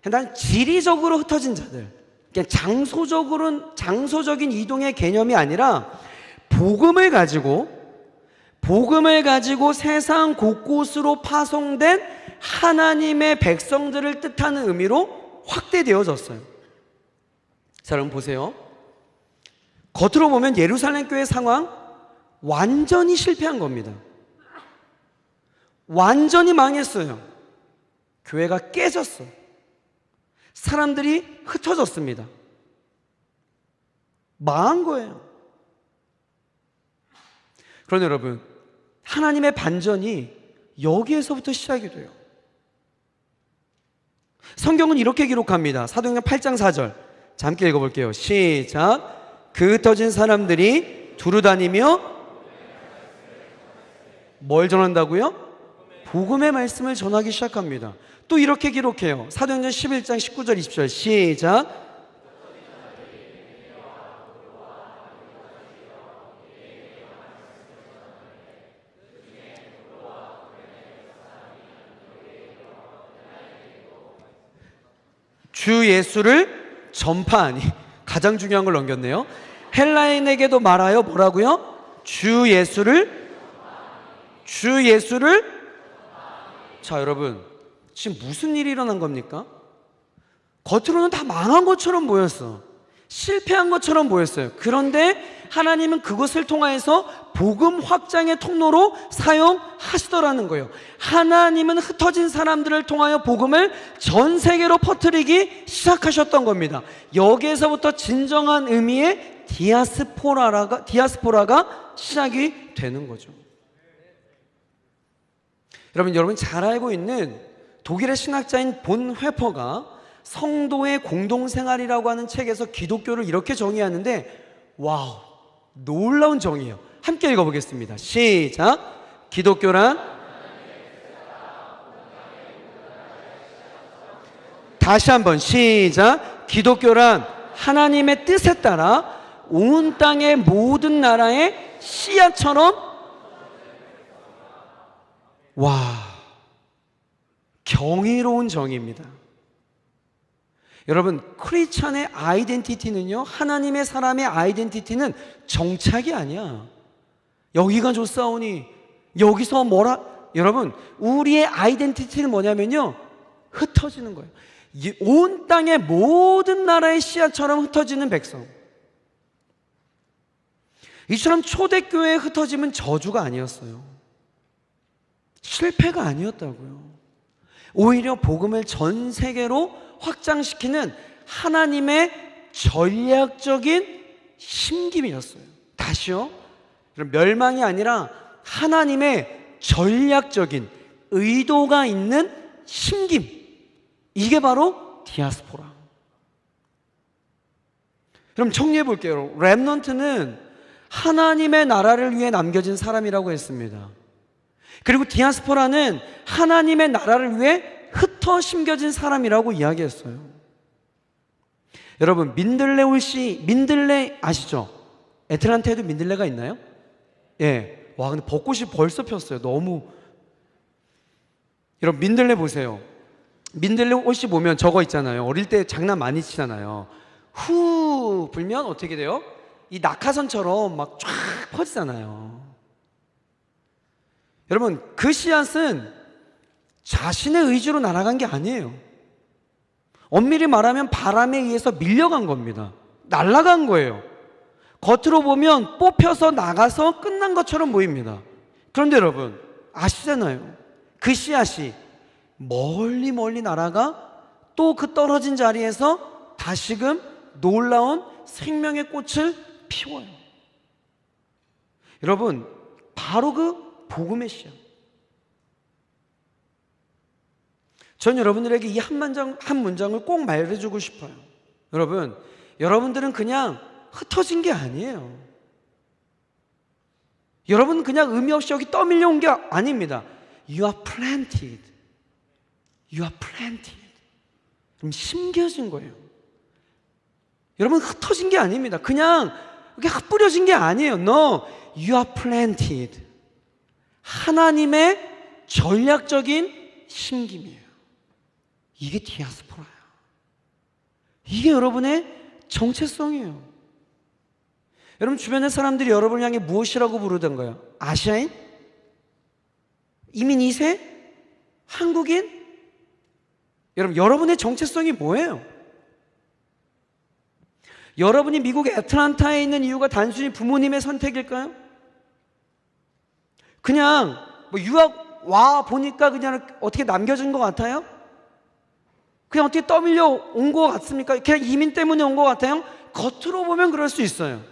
그냥 지리적으로 흩어진 자들, 그냥 장소적인 이동의 개념이 아니라 복음을 가지고 세상 곳곳으로 파송된 하나님의 백성들을 뜻하는 의미로 확대되어졌어요. 자, 여러분 보세요. 겉으로 보면 예루살렘 교회 상황 완전히 실패한 겁니다. 완전히 망했어요. 교회가 깨졌어. 사람들이 흩어졌습니다. 망한 거예요. 그런데 여러분, 하나님의 반전이 여기에서부터 시작이 돼요. 성경은 이렇게 기록합니다. 사도행전 8장 4절. 자, 함께 읽어볼게요. 시작. 그 흩어진 사람들이 두루다니며 뭘 전한다고요? 복음의 말씀을 전하기 시작합니다. 또 이렇게 기록해요. 사도행전 11장 19절 20절. 시작. 주 예수를 전파하니. 가장 중요한 걸 넘겼네요. 헬라인에게도 말하여 뭐라고요? 주 예수를. 자, 여러분, 지금 무슨 일이 일어난 겁니까? 겉으로는 다 망한 것처럼 보였어. 실패한 것처럼 보였어요. 그런데 하나님은 그것을 통하여서 복음 확장의 통로로 사용하시더라는 거예요. 하나님은 흩어진 사람들을 통하여 복음을 전 세계로 퍼뜨리기 시작하셨던 겁니다. 여기에서부터 진정한 의미의 디아스포라가 시작이 되는 거죠. 여러분 잘 알고 있는 독일의 신학자인 본 회퍼가 성도의 공동생활이라고 하는 책에서 기독교를 이렇게 정의하는데, 와우, 놀라운 정의예요. 함께 읽어보겠습니다. 시작. 기독교란, 다시 한번 시작. 기독교란 하나님의 뜻에 따라 온 땅의 모든 나라의 씨앗처럼, 와, 경이로운 정의입니다. 여러분, 크리스찬의 아이덴티티는요, 하나님의 사람의 아이덴티티는 정착이 아니야. 여기가 좋사오니 여기서 여러분, 우리의 아이덴티티는 뭐냐면요, 흩어지는 거예요. 온 땅의 모든 나라의 씨앗처럼 흩어지는 백성. 이처럼 초대교회에 흩어짐은 저주가 아니었어요. 실패가 아니었다고요. 오히려 복음을 전 세계로 확장시키는 하나님의 전략적인 심김이었어요. 다시요, 멸망이 아니라 하나님의 전략적인 의도가 있는 심김, 이게 바로 디아스포라. 그럼 정리해 볼게요. 렘넌트는 하나님의 나라를 위해 남겨진 사람이라고 했습니다. 그리고 디아스포라는 하나님의 나라를 위해 흩어 심겨진 사람이라고 이야기했어요. 여러분, 민들레 아시죠? 애틀란타에도 민들레가 있나요? 예. 와, 근데 벚꽃이 벌써 폈어요. 너무. 여러분, 민들레 보세요. 민들레 옷이 보면 저거 있잖아요. 어릴 때 장난 많이 치잖아요. 후 불면 어떻게 돼요? 이 낙하선처럼 막 쫙 퍼지잖아요. 여러분, 그 씨앗은 자신의 의지로 날아간 게 아니에요. 엄밀히 말하면 바람에 의해서 밀려간 겁니다. 날아간 거예요. 겉으로 보면 뽑혀서 나가서 끝난 것처럼 보입니다. 그런데 여러분, 아시잖아요. 그 씨앗이 멀리 날아가 또 그 떨어진 자리에서 다시금 놀라운 생명의 꽃을 피워요. 여러분, 바로 그 복음의 씨앗. 전 여러분들에게 이 한 문장을 꼭 말해주고 싶어요. 여러분, 여러분들은 그냥 흩어진 게 아니에요. 여러분은 그냥 의미 없이 여기 떠밀려 온 게 아닙니다. You are planted. You are planted. 그럼 심겨진 거예요. 여러분, 흩어진 게 아닙니다. 그냥 이렇게 흩뿌려진 게 아니에요. No, you are planted. 하나님의 전략적인 심김이에요. 이게 디아스포라예요. 이게 여러분의 정체성이에요. 여러분, 주변의 사람들이 여러분을 향해 무엇이라고 부르던가요? 아시아인? 이민 2세? 한국인? 여러분, 여러분의 정체성이 뭐예요? 여러분이 미국 애틀란타에 있는 이유가 단순히 부모님의 선택일까요? 그냥 유학 와 보니까 그냥 어떻게 남겨진 것 같아요? 그냥 어떻게 떠밀려 온 것 같습니까? 그냥 이민 때문에 온 것 같아요? 겉으로 보면 그럴 수 있어요.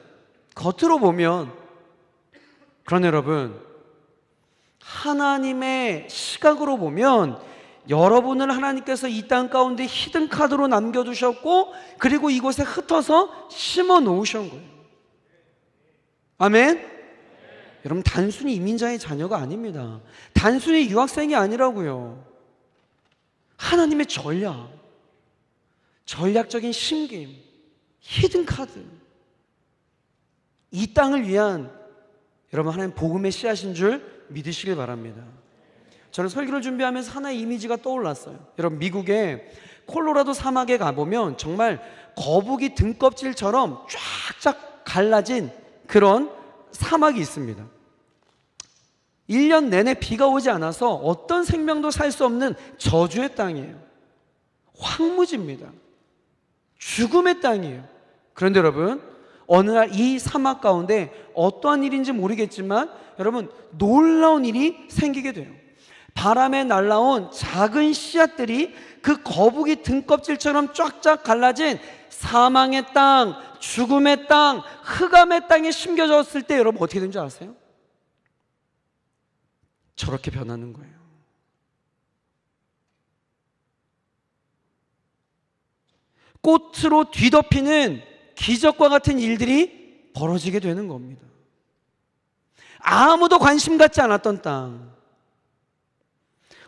겉으로 보면. 그러나 여러분, 하나님의 시각으로 보면 여러분을 하나님께서 이 땅 가운데 히든 카드로 남겨두셨고, 그리고 이곳에 흩어서 심어 놓으신 거예요. 아멘? 여러분, 단순히 이민자의 자녀가 아닙니다. 단순히 유학생이 아니라고요. 하나님의 전략적인 심김, 히든 카드, 이 땅을 위한 여러분 하나님 복음의 씨앗인 줄 믿으시길 바랍니다. 저는 설교를 준비하면서 하나의 이미지가 떠올랐어요. 여러분, 미국의 콜로라도 사막에 가보면 정말 거북이 등껍질처럼 쫙쫙 갈라진 그런 사막이 있습니다. 1년 내내 비가 오지 않아서 어떤 생명도 살 수 없는 저주의 땅이에요. 황무지입니다. 죽음의 땅이에요. 그런데 여러분, 어느 날 이 사막 가운데 어떠한 일인지 모르겠지만 여러분 놀라운 일이 생기게 돼요. 바람에 날라온 작은 씨앗들이 그 거북이 등껍질처럼 쫙쫙 갈라진 사망의 땅, 죽음의 땅, 흑암의 땅에 심겨졌을 때 여러분 어떻게 되는 줄 아세요? 저렇게 변하는 거예요. 꽃으로 뒤덮이는 기적과 같은 일들이 벌어지게 되는 겁니다. 아무도 관심 갖지 않았던 땅,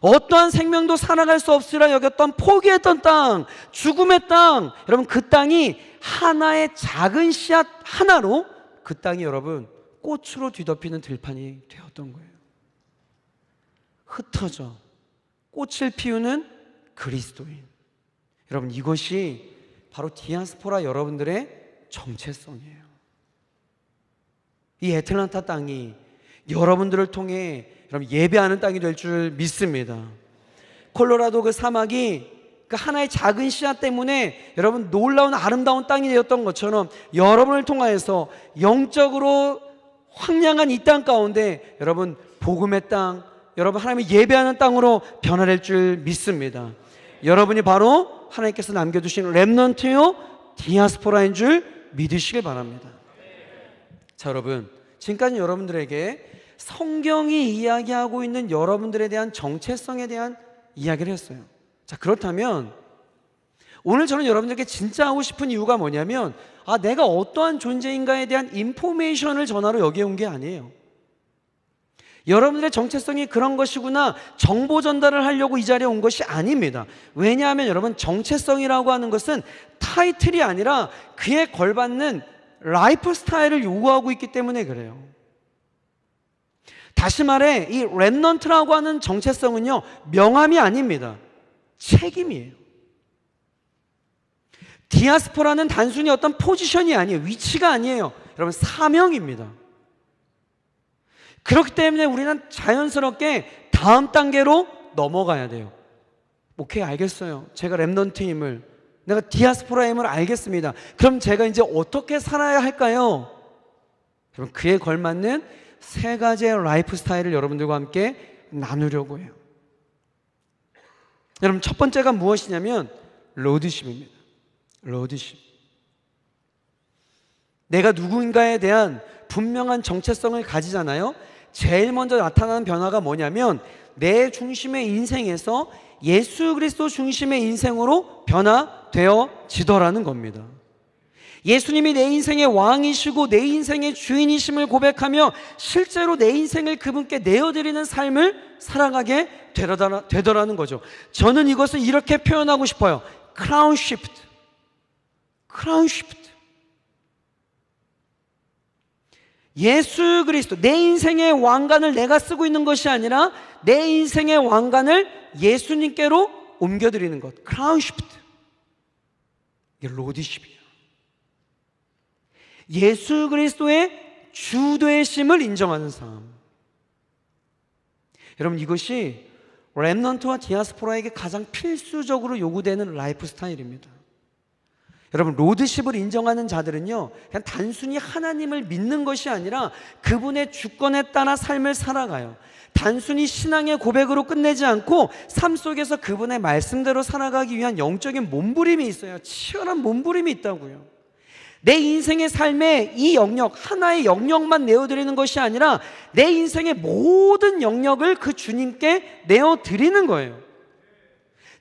어떠한 생명도 살아갈 수 없으리라 여겼던 포기했던 땅, 죽음의 땅, 여러분 그 땅이 하나의 작은 씨앗 하나로 그 땅이 여러분 꽃으로 뒤덮이는 들판이 되었던 거예요. 흩어져 꽃을 피우는 그리스도인. 여러분 이것이 바로 디아스포라 여러분들의 정체성이에요. 이 애틀란타 땅이 여러분들을 통해 여러분 예배하는 땅이 될 줄 믿습니다. 콜로라도 그 사막이 그 하나의 작은 씨앗 때문에 여러분 놀라운 아름다운 땅이 되었던 것처럼 여러분을 통하여서 영적으로 황량한 이 땅 가운데 여러분 복음의 땅, 여러분 하나님의 예배하는 땅으로 변화될 줄 믿습니다. 여러분이 바로 하나님께서 남겨두신 렘넌트요 디아스포라인 줄 믿으시길 바랍니다. 자, 여러분 지금까지 여러분들에게 성경이 이야기하고 있는 여러분들에 대한 정체성에 대한 이야기를 했어요. 자, 그렇다면 오늘 저는 여러분들께 진짜 하고 싶은 이유가 뭐냐면 내가 어떠한 존재인가에 대한 인포메이션을 전하러 여기에 온 게 아니에요. 여러분들의 정체성이 그런 것이구나 정보 전달을 하려고 이 자리에 온 것이 아닙니다. 왜냐하면 여러분 정체성이라고 하는 것은 타이틀이 아니라 그에 걸맞는 라이프 스타일을 요구하고 있기 때문에 그래요. 다시 말해 이 렘넌트라고 하는 정체성은요 명함이 아닙니다. 책임이에요. 디아스포라는 단순히 어떤 포지션이 아니에요. 위치가 아니에요. 여러분 사명입니다. 그렇기 때문에 우리는 자연스럽게 다음 단계로 넘어가야 돼요. 오케이, 알겠어요. 제가 렘넌트임을, 내가 디아스포라임을 알겠습니다. 그럼 제가 이제 어떻게 살아야 할까요? 여러분 그에 걸맞는 세 가지의 라이프 스타일을 여러분들과 함께 나누려고 해요. 여러분 첫 번째가 무엇이냐면 로드십입니다. 로드십. 내가 누군가에 대한 분명한 정체성을 가지잖아요. 제일 먼저 나타나는 변화가 뭐냐면 내 중심의 인생에서 예수 그리스도 중심의 인생으로 변화되어지더라는 겁니다. 예수님이 내 인생의 왕이시고 내 인생의 주인이심을 고백하며 실제로 내 인생을 그분께 내어드리는 삶을 살아가게 되더라는 거죠. 저는 이것을 이렇게 표현하고 싶어요. 크라운 시프트. 크라운 시프트. 예수 그리스도, 내 인생의 왕관을 내가 쓰고 있는 것이 아니라 내 인생의 왕관을 예수님께로 옮겨드리는 것. 크라운 시프트. 이게 로드십이에요. 예수 그리스도의 주되심을 인정하는 삶. 여러분 이것이 렘넌트와 디아스포라에게 가장 필수적으로 요구되는 라이프 스타일입니다. 여러분 로드십을 인정하는 자들은요 그냥 단순히 하나님을 믿는 것이 아니라 그분의 주권에 따라 삶을 살아가요. 단순히 신앙의 고백으로 끝내지 않고 삶 속에서 그분의 말씀대로 살아가기 위한 영적인 몸부림이 있어요. 치열한 몸부림이 있다고요. 내 인생의 삶에 이 영역, 하나의 영역만 내어드리는 것이 아니라 내 인생의 모든 영역을 그 주님께 내어드리는 거예요.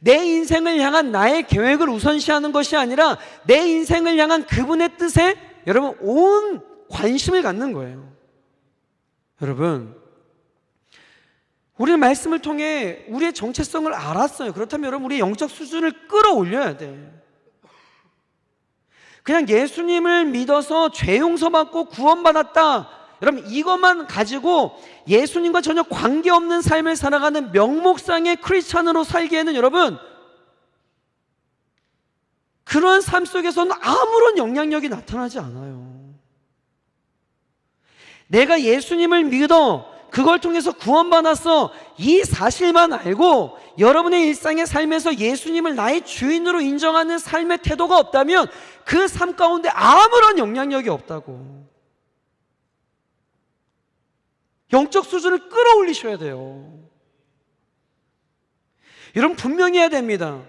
내 인생을 향한 나의 계획을 우선시하는 것이 아니라 내 인생을 향한 그분의 뜻에 여러분 온 관심을 갖는 거예요. 여러분 우리의 말씀을 통해 우리의 정체성을 알았어요. 그렇다면 여러분 우리의 영적 수준을 끌어올려야 돼. 그냥 예수님을 믿어서 죄 용서받고 구원받았다, 여러분 이것만 가지고 예수님과 전혀 관계없는 삶을 살아가는 명목상의 크리스찬으로 살기에는 여러분 그런 삶 속에서는 아무런 영향력이 나타나지 않아요. 내가 예수님을 믿어 그걸 통해서 구원받았어. 이 사실만 알고 여러분의 일상의 삶에서 예수님을 나의 주인으로 인정하는 삶의 태도가 없다면 그 삶 가운데 아무런 영향력이 없다고. 영적 수준을 끌어올리셔야 돼요. 여러분 분명히 해야 됩니다.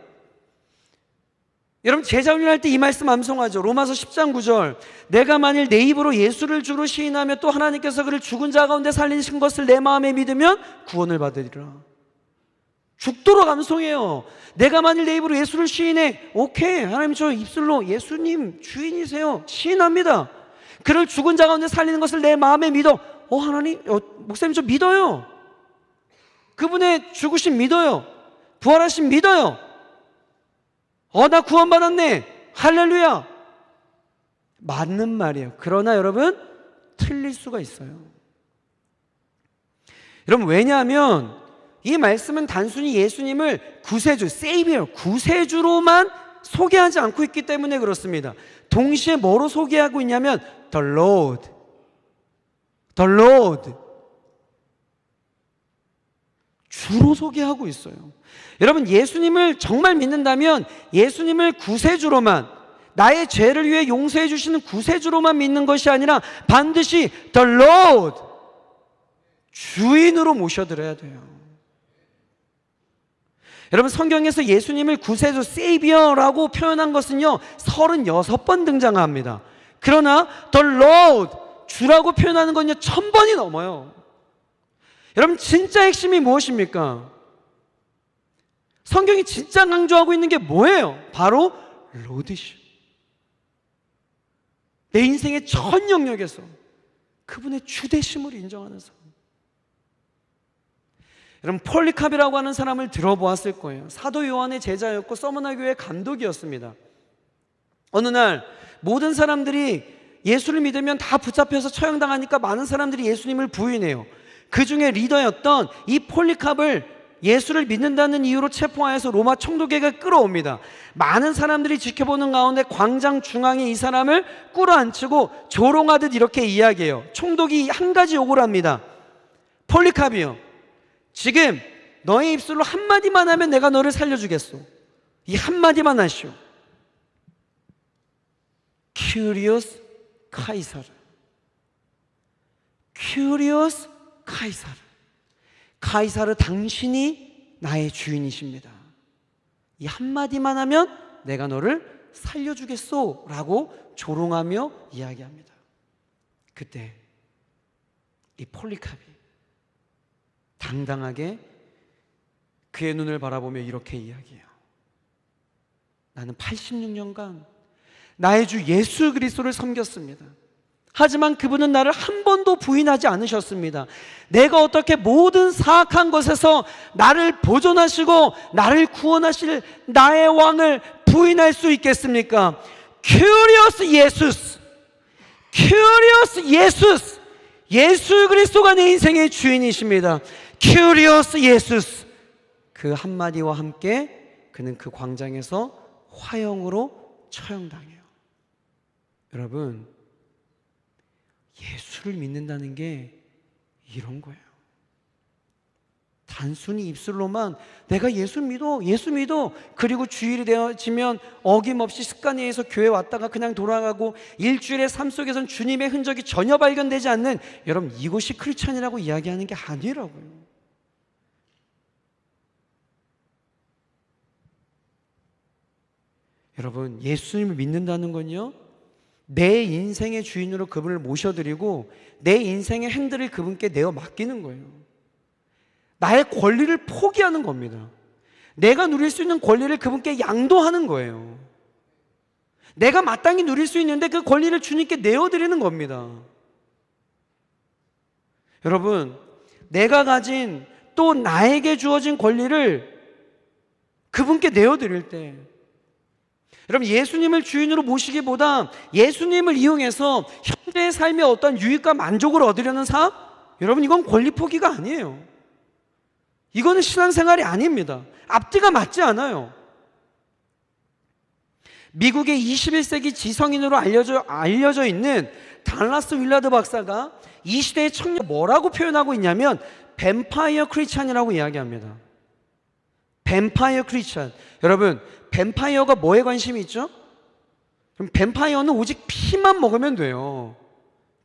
여러분 제자 훈련할 때 이 말씀 암송하죠. 로마서 10장 9절. 내가 만일 내 입으로 예수를 주로 시인하며 또 하나님께서 그를 죽은 자 가운데 살리신 것을 내 마음에 믿으면 구원을 받으리라. 죽도록 암송해요. 내가 만일 내 입으로 예수를 시인해. 오케이, 하나님 저 입술로 예수님 주인이세요 시인합니다. 그를 죽은 자 가운데 살리는 것을 내 마음에 믿어. 하나님, 목사님 저 믿어요. 그분의 죽으심 믿어요. 부활하심 믿어요. 나 구원받았네. 할렐루야. 맞는 말이에요. 그러나 여러분 틀릴 수가 있어요. 여러분 왜냐하면 이 말씀은 단순히 예수님을 구세주, 세이비어, 구세주로만 소개하지 않고 있기 때문에 그렇습니다. 동시에 뭐로 소개하고 있냐면 The Lord, The Lord, 주로 소개하고 있어요. 여러분 예수님을 정말 믿는다면 예수님을 구세주로만, 나의 죄를 위해 용서해 주시는 구세주로만 믿는 것이 아니라 반드시 The Lord, 주인으로 모셔드려야 돼요. 여러분 성경에서 예수님을 구세주, 세이비어라고 표현한 것은요 36번 등장합니다. 그러나 The Lord, 주라고 표현하는 건요 1000번이 넘어요. 여러분 진짜 핵심이 무엇입니까? 성경이 진짜 강조하고 있는 게 뭐예요? 바로 로드십. 내 인생의 전 영역에서 그분의 주되심을 인정하는 사람. 여러분 폴리캅이라고 하는 사람을 들어보았을 거예요. 사도 요한의 제자였고 서머나 교회 감독이었습니다. 어느 날 모든 사람들이 예수를 믿으면 다 붙잡혀서 처형당하니까 많은 사람들이 예수님을 부인해요. 그 중에 리더였던 이 폴리캅을 예수를 믿는다는 이유로 체포하여서 로마 총독에게 끌어옵니다. 많은 사람들이 지켜보는 가운데 광장 중앙에 이 사람을 꿇어앉히고 조롱하듯 이렇게 이야기해요. 총독이 한 가지 요구를 합니다. 폴리캅이요, 지금 너의 입술로 한마디만 하면 내가 너를 살려주겠소. 이 한마디만 하시오. 큐리오스 카이사르, 큐리오스 카이사르, 카이사르 당신이 나의 주인이십니다. 이 한마디만 하면 내가 너를 살려주겠소 라고 조롱하며 이야기합니다. 그때 이 폴리캅이 당당하게 그의 눈을 바라보며 이렇게 이야기해요. 나는 86년간 나의 주 예수 그리스도를 섬겼습니다. 하지만 그분은 나를 한 번도 부인하지 않으셨습니다. 내가 어떻게 모든 사악한 것에서 나를 보존하시고 나를 구원하실 나의 왕을 부인할 수 있겠습니까? 큐리오스 예수스, 큐리오스 예수스, 예수 그리스도가 내 인생의 주인이십니다. 큐리오스 예수스. 그 한마디와 함께 그는 그 광장에서 화형으로 처형당해요. 여러분 예수를 믿는다는 게 이런 거예요. 단순히 입술로만 내가 예수 믿어 그리고 주일이 되어지면 어김없이 습관에 의해서 교회 왔다가 그냥 돌아가고 일주일의 삶 속에선 주님의 흔적이 전혀 발견되지 않는, 여러분 이것이 크리스찬이라고 이야기하는 게 아니라고요. 여러분 예수님을 믿는다는 건요 내 인생의 주인으로 그분을 모셔드리고 내 인생의 핸들을 그분께 내어 맡기는 거예요. 나의 권리를 포기하는 겁니다. 내가 누릴 수 있는 권리를 그분께 양도하는 거예요. 내가 마땅히 누릴 수 있는데 그 권리를 주님께 내어드리는 겁니다. 여러분 내가 가진 또 나에게 주어진 권리를 그분께 내어드릴 때, 여러분 예수님을 주인으로 모시기보다 예수님을 이용해서 현재의 삶의 어떤 유익과 만족을 얻으려는 삶, 여러분 이건 권리 포기가 아니에요. 이거는 신앙생활이 아닙니다. 앞뒤가 맞지 않아요. 미국의 21세기 지성인으로 알려져 있는 달라스 윌라드 박사가 이 시대의 청년 뭐라고 표현하고 있냐면 뱀파이어 크리스찬이라고 이야기합니다. 뱀파이어 크리스찬. 여러분, 뱀파이어가 뭐에 관심이 있죠? 그럼 뱀파이어는 오직 피만 먹으면 돼요.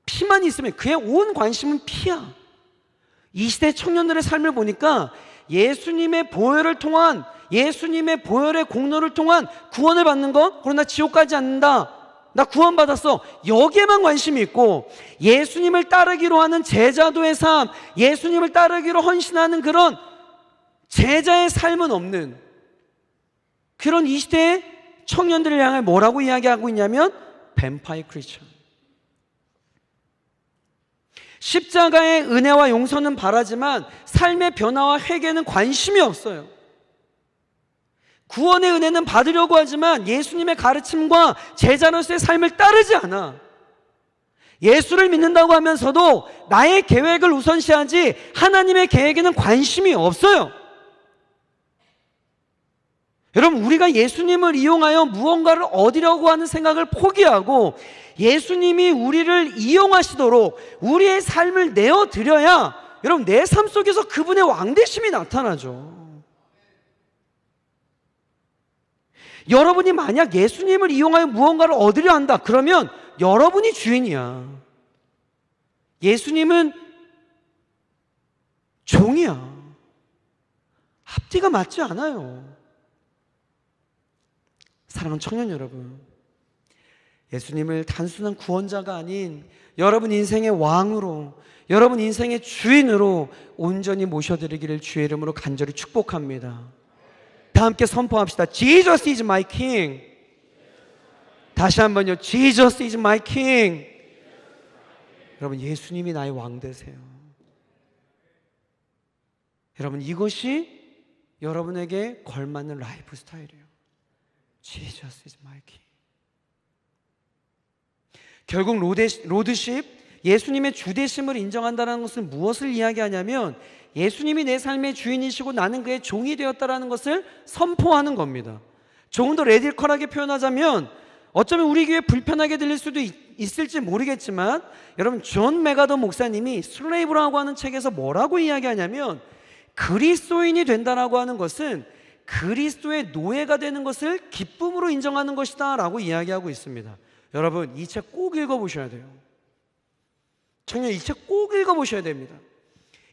피만 있으면 그의 온 관심은 피야. 이 시대 청년들의 삶을 보니까 예수님의 보혈을 통한, 예수님의 보혈의 공로를 통한 구원을 받는 것, 그러나 지옥 가지 않는다, 나 구원받았어, 여기에만 관심이 있고, 예수님을 따르기로 하는 제자도의 삶, 예수님을 따르기로 헌신하는 그런 제자의 삶은 없는 그런 이 시대의 청년들을 향해 뭐라고 이야기하고 있냐면 뱀파이어 크리스천. 십자가의 은혜와 용서는 바라지만 삶의 변화와 회개는 관심이 없어요. 구원의 은혜는 받으려고 하지만 예수님의 가르침과 제자로서의 삶을 따르지 않아. 예수를 믿는다고 하면서도 나의 계획을 우선시하지 하나님의 계획에는 관심이 없어요. 여러분, 우리가 예수님을 이용하여 무언가를 얻으려고 하는 생각을 포기하고 예수님이 우리를 이용하시도록 우리의 삶을 내어드려야 여러분 내 삶 속에서 그분의 왕되심이 나타나죠. 여러분이 만약 예수님을 이용하여 무언가를 얻으려 한다 그러면 여러분이 주인이야. 예수님은 종이야. 앞뒤가 맞지 않아요. 사랑하는 청년 여러분, 예수님을 단순한 구원자가 아닌 여러분 인생의 왕으로, 여러분 인생의 주인으로 온전히 모셔드리기를 주의 이름으로 간절히 축복합니다. 다 함께 선포합시다. Jesus is my King. 다시 한번요. Jesus is my King. 여러분, 예수님이 나의 왕 되세요. 여러분, 이것이 여러분에게 걸맞는 라이프 스타일이에요. Jesus is my King. 결국 로드십, 예수님의 주되심을 인정한다는 것은 무엇을 이야기하냐면 예수님이 내 삶의 주인이시고 나는 그의 종이 되었다는 것을 선포하는 겁니다. 조금 더 레디컬하게 표현하자면 어쩌면 우리 교회에 불편하게 들릴 수도 있을지 모르겠지만 여러분, 존 메가더 목사님이 슬레이브라고 하는 책에서 뭐라고 이야기하냐면 그리스도인이 된다라고 하는 것은 그리스도의 노예가 되는 것을 기쁨으로 인정하는 것이다 라고 이야기하고 있습니다. 여러분, 이 책 꼭 읽어보셔야 돼요. 청년, 이 책 꼭 읽어보셔야 됩니다.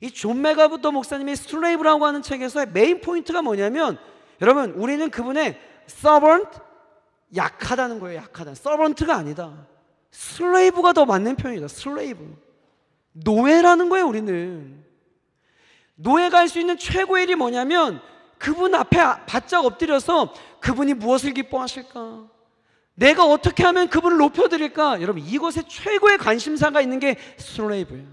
이 존 메가더 목사님의 슬레이브라고 하는 책에서의 메인 포인트가 뭐냐면 여러분, 우리는 그분의 servant, 약하다는 거예요. 약하다. servant가 아니다. 슬레이브가 더 맞는 표현이다. 슬레이브. 노예라는 거예요. 우리는 노예가 할 수 있는 최고의 일이 뭐냐면 그분 앞에 바짝 엎드려서 그분이 무엇을 기뻐하실까, 내가 어떻게 하면 그분을 높여드릴까. 여러분, 이것에 최고의 관심사가 있는 게 슬레이브예요.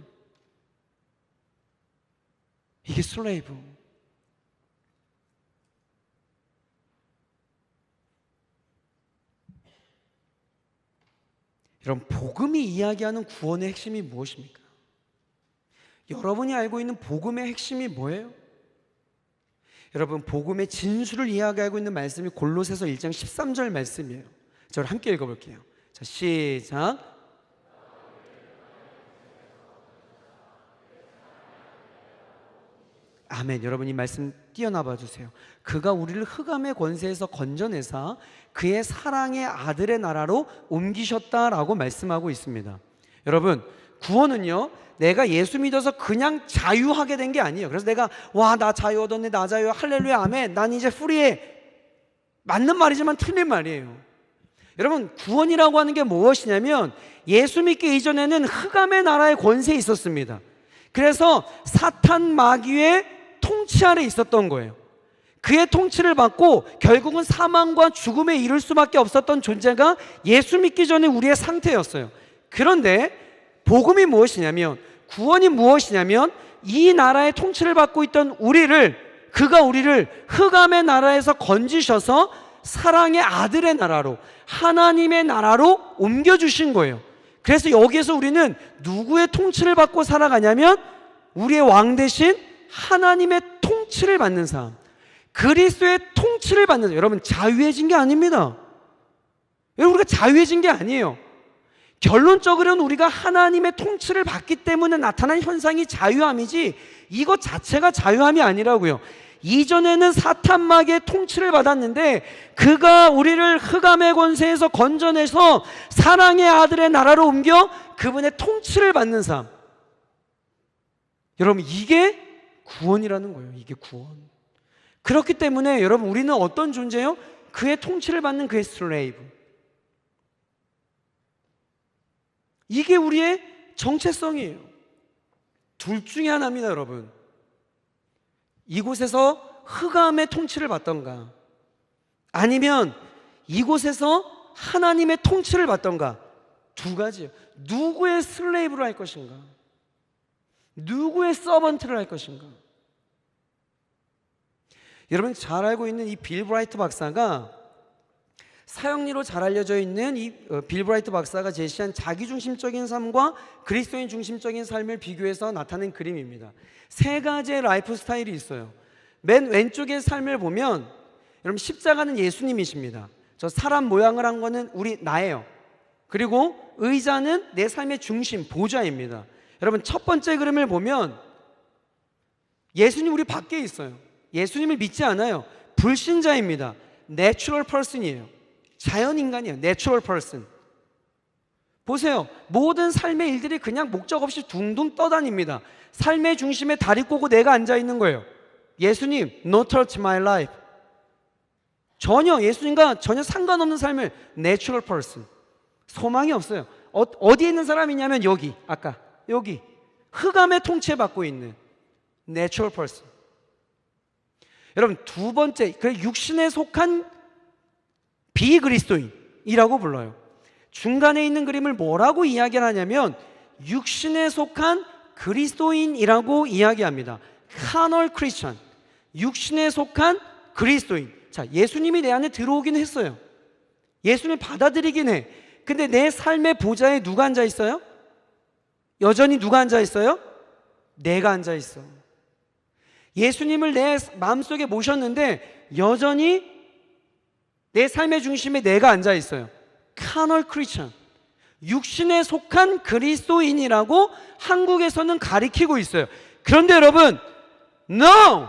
이게 슬레이브. 여러분, 복음이 이야기하는 구원의 핵심이 무엇입니까? 여러분이 알고 있는 복음의 핵심이 뭐예요? 여러분, 복음의 진수를 이야기하고 있는 말씀이 골로새서 1장 13절 말씀이에요. 저를 함께 읽어볼게요. 자, 시작. 아멘. 여러분, 이 말씀 띄어나봐 주세요. 그가 우리를 흑암의 권세에서 건져내사 그의 사랑의 아들의 나라로 옮기셨다라고 말씀하고 있습니다. 여러분, 구원은요, 내가 예수 믿어서 그냥 자유하게 된 게 아니에요. 그래서 내가 나 자유 얻었네, 나 자유, 할렐루야, 아멘, 난 이제 프리해. 맞는 말이지만 틀린 말이에요. 여러분, 구원이라고 하는 게 무엇이냐면 예수 믿기 이전에는 흑암의 나라의 권세에 있었습니다. 그래서 사탄 마귀의 통치 아래 있었던 거예요. 그의 통치를 받고 결국은 사망과 죽음에 이를 수밖에 없었던 존재가 예수 믿기 전에 우리의 상태였어요. 그런데 복음이 무엇이냐면, 구원이 무엇이냐면 이 나라의 통치를 받고 있던 그가 우리를 흑암의 나라에서 건지셔서 사랑의 아들의 나라로, 하나님의 나라로 옮겨주신 거예요. 그래서 여기에서 우리는 누구의 통치를 받고 살아가냐면 우리의 왕 대신 하나님의 통치를 받는 삶, 그리스도의 통치를 받는 삶. 여러분, 자유해진 게 아닙니다. 여러분, 우리가 자유해진 게 아니에요. 결론적으로는 우리가 하나님의 통치를 받기 때문에 나타난 현상이 자유함이지 이것 자체가 자유함이 아니라고요. 이전에는 사탄마귀의 통치를 받았는데 그가 우리를 흑암의 권세에서 건져내서 사랑의 아들의 나라로 옮겨 그분의 통치를 받는 삶. 여러분, 이게 구원이라는 거예요. 이게 구원. 그렇기 때문에 여러분, 우리는 어떤 존재예요? 그의 통치를 받는 그의 슬레이브. 이게 우리의 정체성이에요. 둘 중에 하나입니다, 여러분. 이곳에서 흑암의 통치를 받던가 아니면 이곳에서 하나님의 통치를 받던가, 두 가지예요. 누구의 슬레이브를 할 것인가, 누구의 서번트를 할 것인가. 여러분 잘 알고 있는 이 빌 브라이트 박사가, 사형리로 잘 알려져 있는 이 빌 브라이트 박사가 제시한 자기중심적인 삶과 그리스도인 중심적인 삶을 비교해서 나타낸 그림입니다. 세 가지의 라이프 스타일이 있어요. 맨 왼쪽의 삶을 보면 여러분, 십자가는 예수님이십니다. 저 사람 모양을 한 거는 나예요. 그리고 의자는 내 삶의 중심, 보좌입니다. 여러분, 첫 번째 그림을 보면 예수님 우리 밖에 있어요. 예수님을 믿지 않아요. 불신자입니다. 내추럴 퍼슨이에요. 자연인간이에요. 내추럴 퍼슨. 보세요. 모든 삶의 일들이 그냥 목적 없이 둥둥 떠다닙니다. 삶의 중심에 다리 꼬고 내가 앉아있는 거예요. 예수님, no touch my life. 예수님과 전혀 상관없는 삶을 내추럴 퍼슨. 소망이 없어요. 어디에 있는 사람이냐면 여기 흑암의 통치받고 있는 내추럴 퍼슨. 여러분, 두 번째, 육신에 속한 비그리스도인이라고 불러요. 중간에 있는 그림을 뭐라고 이야기를 하냐면 육신에 속한 그리스도인이라고 이야기합니다. 카널 크리스천, 육신에 속한 그리스도인. 자, 예수님이 내 안에 들어오긴 했어요. 예수님 받아들이긴 해. 근데 내 삶의 보좌에 누가 앉아 있어요? 여전히 누가 앉아 있어요? 내가 앉아 있어. 예수님을 내 마음속에 모셨는데 여전히 내 삶의 중심에 내가 앉아 있어요. 카널 크리스천, 육신에 속한 그리스도인이라고 한국에서는 가리키고 있어요. 그런데 여러분, no!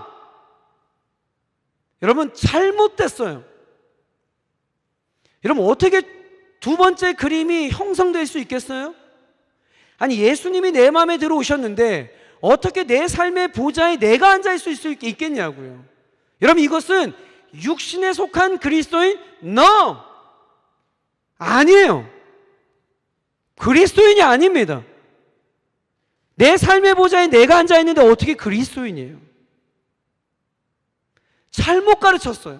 여러분, 잘못됐어요. 여러분, 어떻게 두 번째 그림이 형성될 수 있겠어요? 아니, 예수님이 내 마음에 들어오셨는데 어떻게 내 삶의 보좌에 내가 앉아있을 수 있겠냐고요. 여러분, 이것은 육신에 속한 그리스도인? No! 아니에요. 그리스도인이 아닙니다. 내 삶의 보좌에 내가 앉아있는데 어떻게 그리스도인이에요? 잘못 가르쳤어요.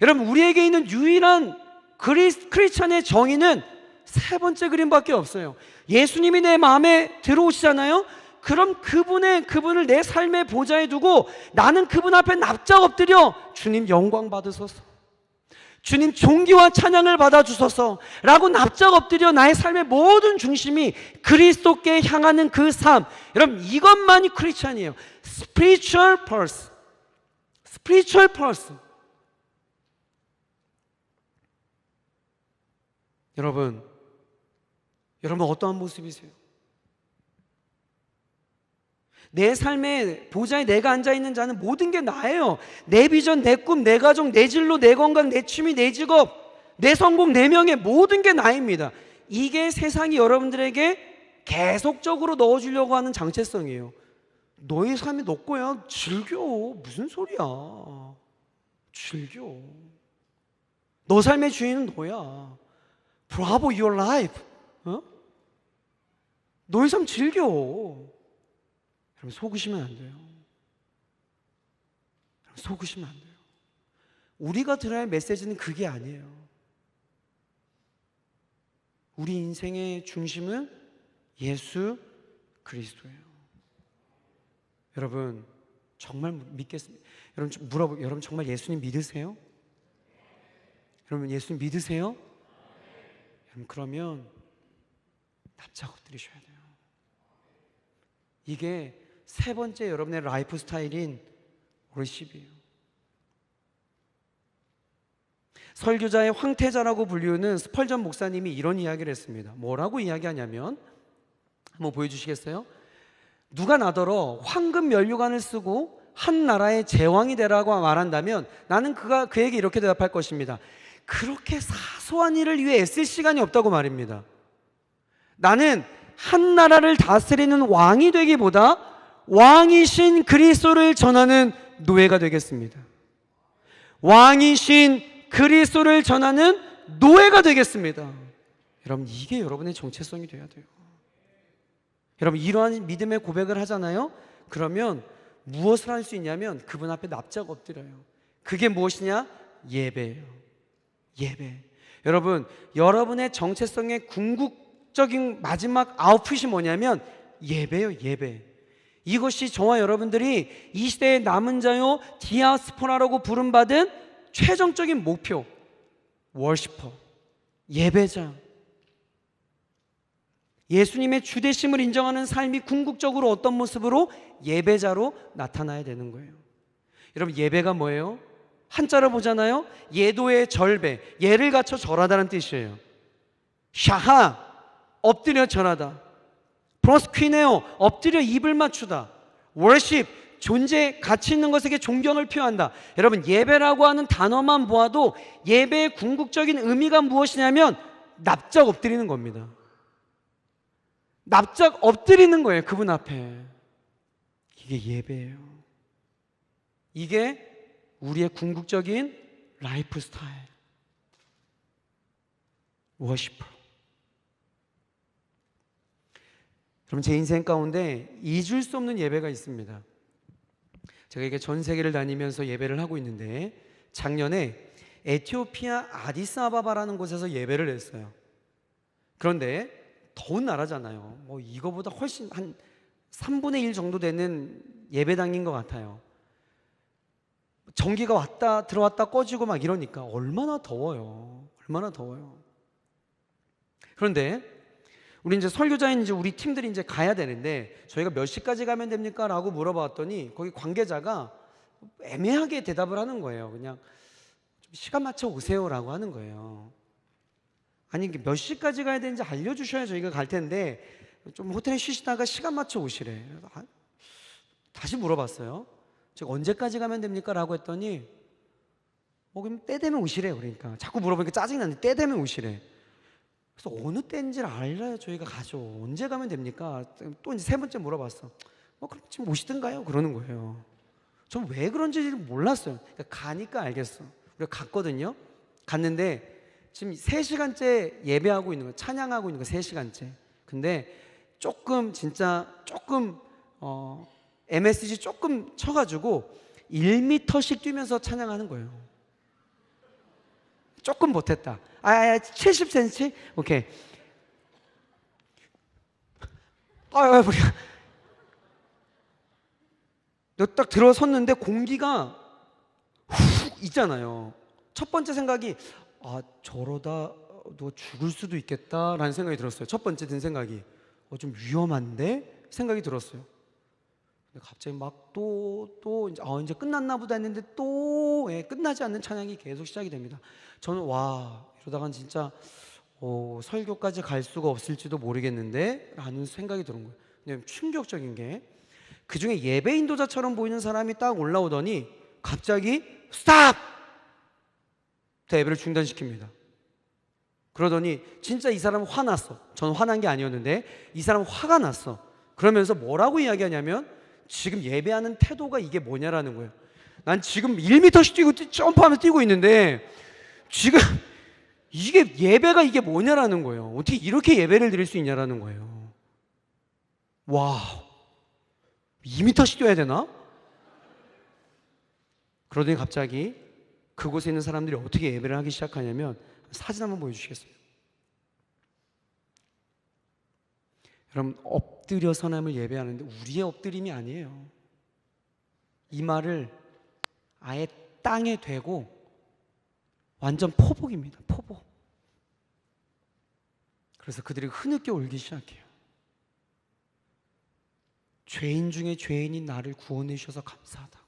여러분, 우리에게 있는 유일한 크리스찬의 정의는 세 번째 그림밖에 없어요. 예수님이 내 마음에 들어오시잖아요. 그럼 그분을 내 삶의 보좌에 두고 나는 그분 앞에 납작 엎드려 주님 영광 받으소서, 주님 존귀와 찬양을 받아주소서 라고 납작 엎드려 나의 삶의 모든 중심이 그리스도께 향하는 그 삶. 여러분, 이것만이 크리스찬이에요. Spiritual person. Spiritual person. 여러분 어떠한 모습이세요? 내 삶의 보좌에 내가 앉아있는 자는 모든 게 나예요. 내 비전, 내 꿈, 내 가정, 내 진로, 내 건강, 내 취미, 내 직업, 내 성공, 내 명예, 모든 게 나입니다. 이게 세상이 여러분들에게 계속적으로 넣어주려고 하는 장체성이에요. 너의 삶이 너 거야. 즐겨. 무슨 소리야. 즐겨. 너 삶의 주인은 너야. Bravo your life. 너의 삶 즐겨. 여러분, 속으시면 안 돼요. 속으시면 안 돼요. 우리가 들어야 할 메시지는 그게 아니에요. 우리 인생의 중심은 예수 그리스도예요. 여러분, 정말 믿겠습니다. 여러분 정말 예수님 믿으세요? 여러분, 예수님 믿으세요? 여러분, 그러면 납작 엎드리셔야 돼요. 이게 세 번째 여러분의 라이프 스타일인 워십이에요. 설교자의 황태자라고 불리우는 스펄전 목사님이 이런 이야기를 했습니다. 뭐라고 이야기하냐면, 한번 보여주시겠어요? 누가 나더러 황금 면류관을 쓰고 한 나라의 제왕이 되라고 말한다면 나는 그에게 이렇게 대답할 것입니다. 그렇게 사소한 일을 위해 애쓸 시간이 없다고 말입니다. 나는 한 나라를 다스리는 왕이 되기보다 왕이신 그리스도를 전하는 노예가 되겠습니다. 왕이신 그리스도를 전하는 노예가 되겠습니다. 여러분, 이게 여러분의 정체성이 돼야 돼요. 여러분, 이러한 믿음의 고백을 하잖아요. 그러면 무엇을 할 수 있냐면 그분 앞에 납작 엎드려요. 그게 무엇이냐? 예배예요. 예배. 여러분, 여러분의 정체성의 궁극적인 마지막 아웃풋이 뭐냐면 예배예요. 예배. 이것이 저와 여러분들이 이 시대의 남은 자요 디아스포라라고 부름받은 최종적인 목표, 워시퍼, 예배자. 예수님의 주되심을 인정하는 삶이 궁극적으로 어떤 모습으로? 예배자로 나타나야 되는 거예요. 여러분, 예배가 뭐예요? 한자로 보잖아요. 예도의 절배, 예를 갖춰 절하다는 뜻이에요. 샤하, 엎드려 절하다. 프로스퀴네오, 엎드려 입을 맞추다. 워십, 존재, 가치 있는 것에게 존경을 표한다. 여러분, 예배라고 하는 단어만 보아도 예배의 궁극적인 의미가 무엇이냐면 납작 엎드리는 겁니다. 납작 엎드리는 거예요. 그분 앞에. 이게 예배예요. 이게 우리의 궁극적인 라이프 스타일, 워시퍼. 그럼 제 인생 가운데 잊을 수 없는 예배가 있습니다. 제가 이게 전 세계를 다니면서 예배를 하고 있는데 작년에 에티오피아 아디스아바바라는 곳에서 예배를 했어요. 그런데 더운 나라잖아요. 뭐 이거보다 훨씬 한 3분의 1 정도 되는 예배당인 것 같아요. 전기가 왔다 들어왔다 꺼지고 막 이러니까 얼마나 더워요. 얼마나 더워요. 그런데 우리 이제 설교자인 이제 우리 팀들이 이제 가야 되는데 저희가 몇 시까지 가면 됩니까? 라고 물어봤더니 거기 관계자가 애매하게 대답을 하는 거예요. 그냥 좀 시간 맞춰 오세요라고 하는 거예요. 아니, 몇 시까지 가야 되는지 알려주셔야 저희가 갈 텐데 좀 호텔에 쉬시다가 시간 맞춰 오시래. 다시 물어봤어요. 제가 언제까지 가면 됩니까? 라고 했더니 그럼 때 되면 오시래. 그러니까 자꾸 물어보니까 짜증이 나는데 때 되면 오시래. 그래서 어느 때인지를 알아야 저희가 가죠. 언제 가면 됩니까? 또 이제 세 번째 물어봤어. 그럼 지금 오시든가요? 그러는 거예요. 전 왜 그런지 몰랐어요. 그러니까 가니까 알겠어. 우리가 갔거든요. 갔는데 지금 3시간째 예배하고 있는 거예요. 찬양하고 있는 거예요. 3시간째. 근데 조금 MSG 조금 쳐가지고 1m씩 뛰면서 찬양하는 거예요. 조금 못했다. 70cm? 오케이. 딱 들어섰는데 공기가 훅 있잖아요. 첫 번째 생각이 저러다 너 죽을 수도 있겠다라는 생각이 들었어요. 첫 번째 든 생각이 좀 위험한데 생각이 들었어요. 근데 갑자기 막 또 이제 끝났나 보다 했는데 또 끝나지 않는 찬양이 계속 시작이 됩니다. 저는 이러다간 진짜 설교까지 갈 수가 없을지도 모르겠는데 라는 생각이 드는 거예요. 근데 충격적인 게 그중에 예배 인도자처럼 보이는 사람이 딱 올라오더니 갑자기 스탑! 예배를 중단시킵니다. 그러더니 진짜 이 사람은 화났어. 저는 화난 게 아니었는데 이 사람은 화가 났어. 그러면서 뭐라고 이야기하냐면 지금 예배하는 태도가 이게 뭐냐라는 거예요. 난 지금 1m씩 뛰고 점프하면서 뛰고 있는데 지금 이게 예배가 이게 뭐냐라는 거예요. 어떻게 이렇게 예배를 드릴 수 있냐라는 거예요. 와우, 2m씩 뛰어야 되나? 그러더니 갑자기 그곳에 있는 사람들이 어떻게 예배를 하기 시작하냐면 사진 한번 보여주시겠습니다. 여러분, 엎드려서 하나님을 예배하는데 우리의 엎드림이 아니에요. 이 말을 아예 땅에 대고 완전 포복입니다. 포복. 그래서 그들이 흐느껴 울기 시작해요. 죄인 중에 죄인인 나를 구원해 주셔서 감사하다고.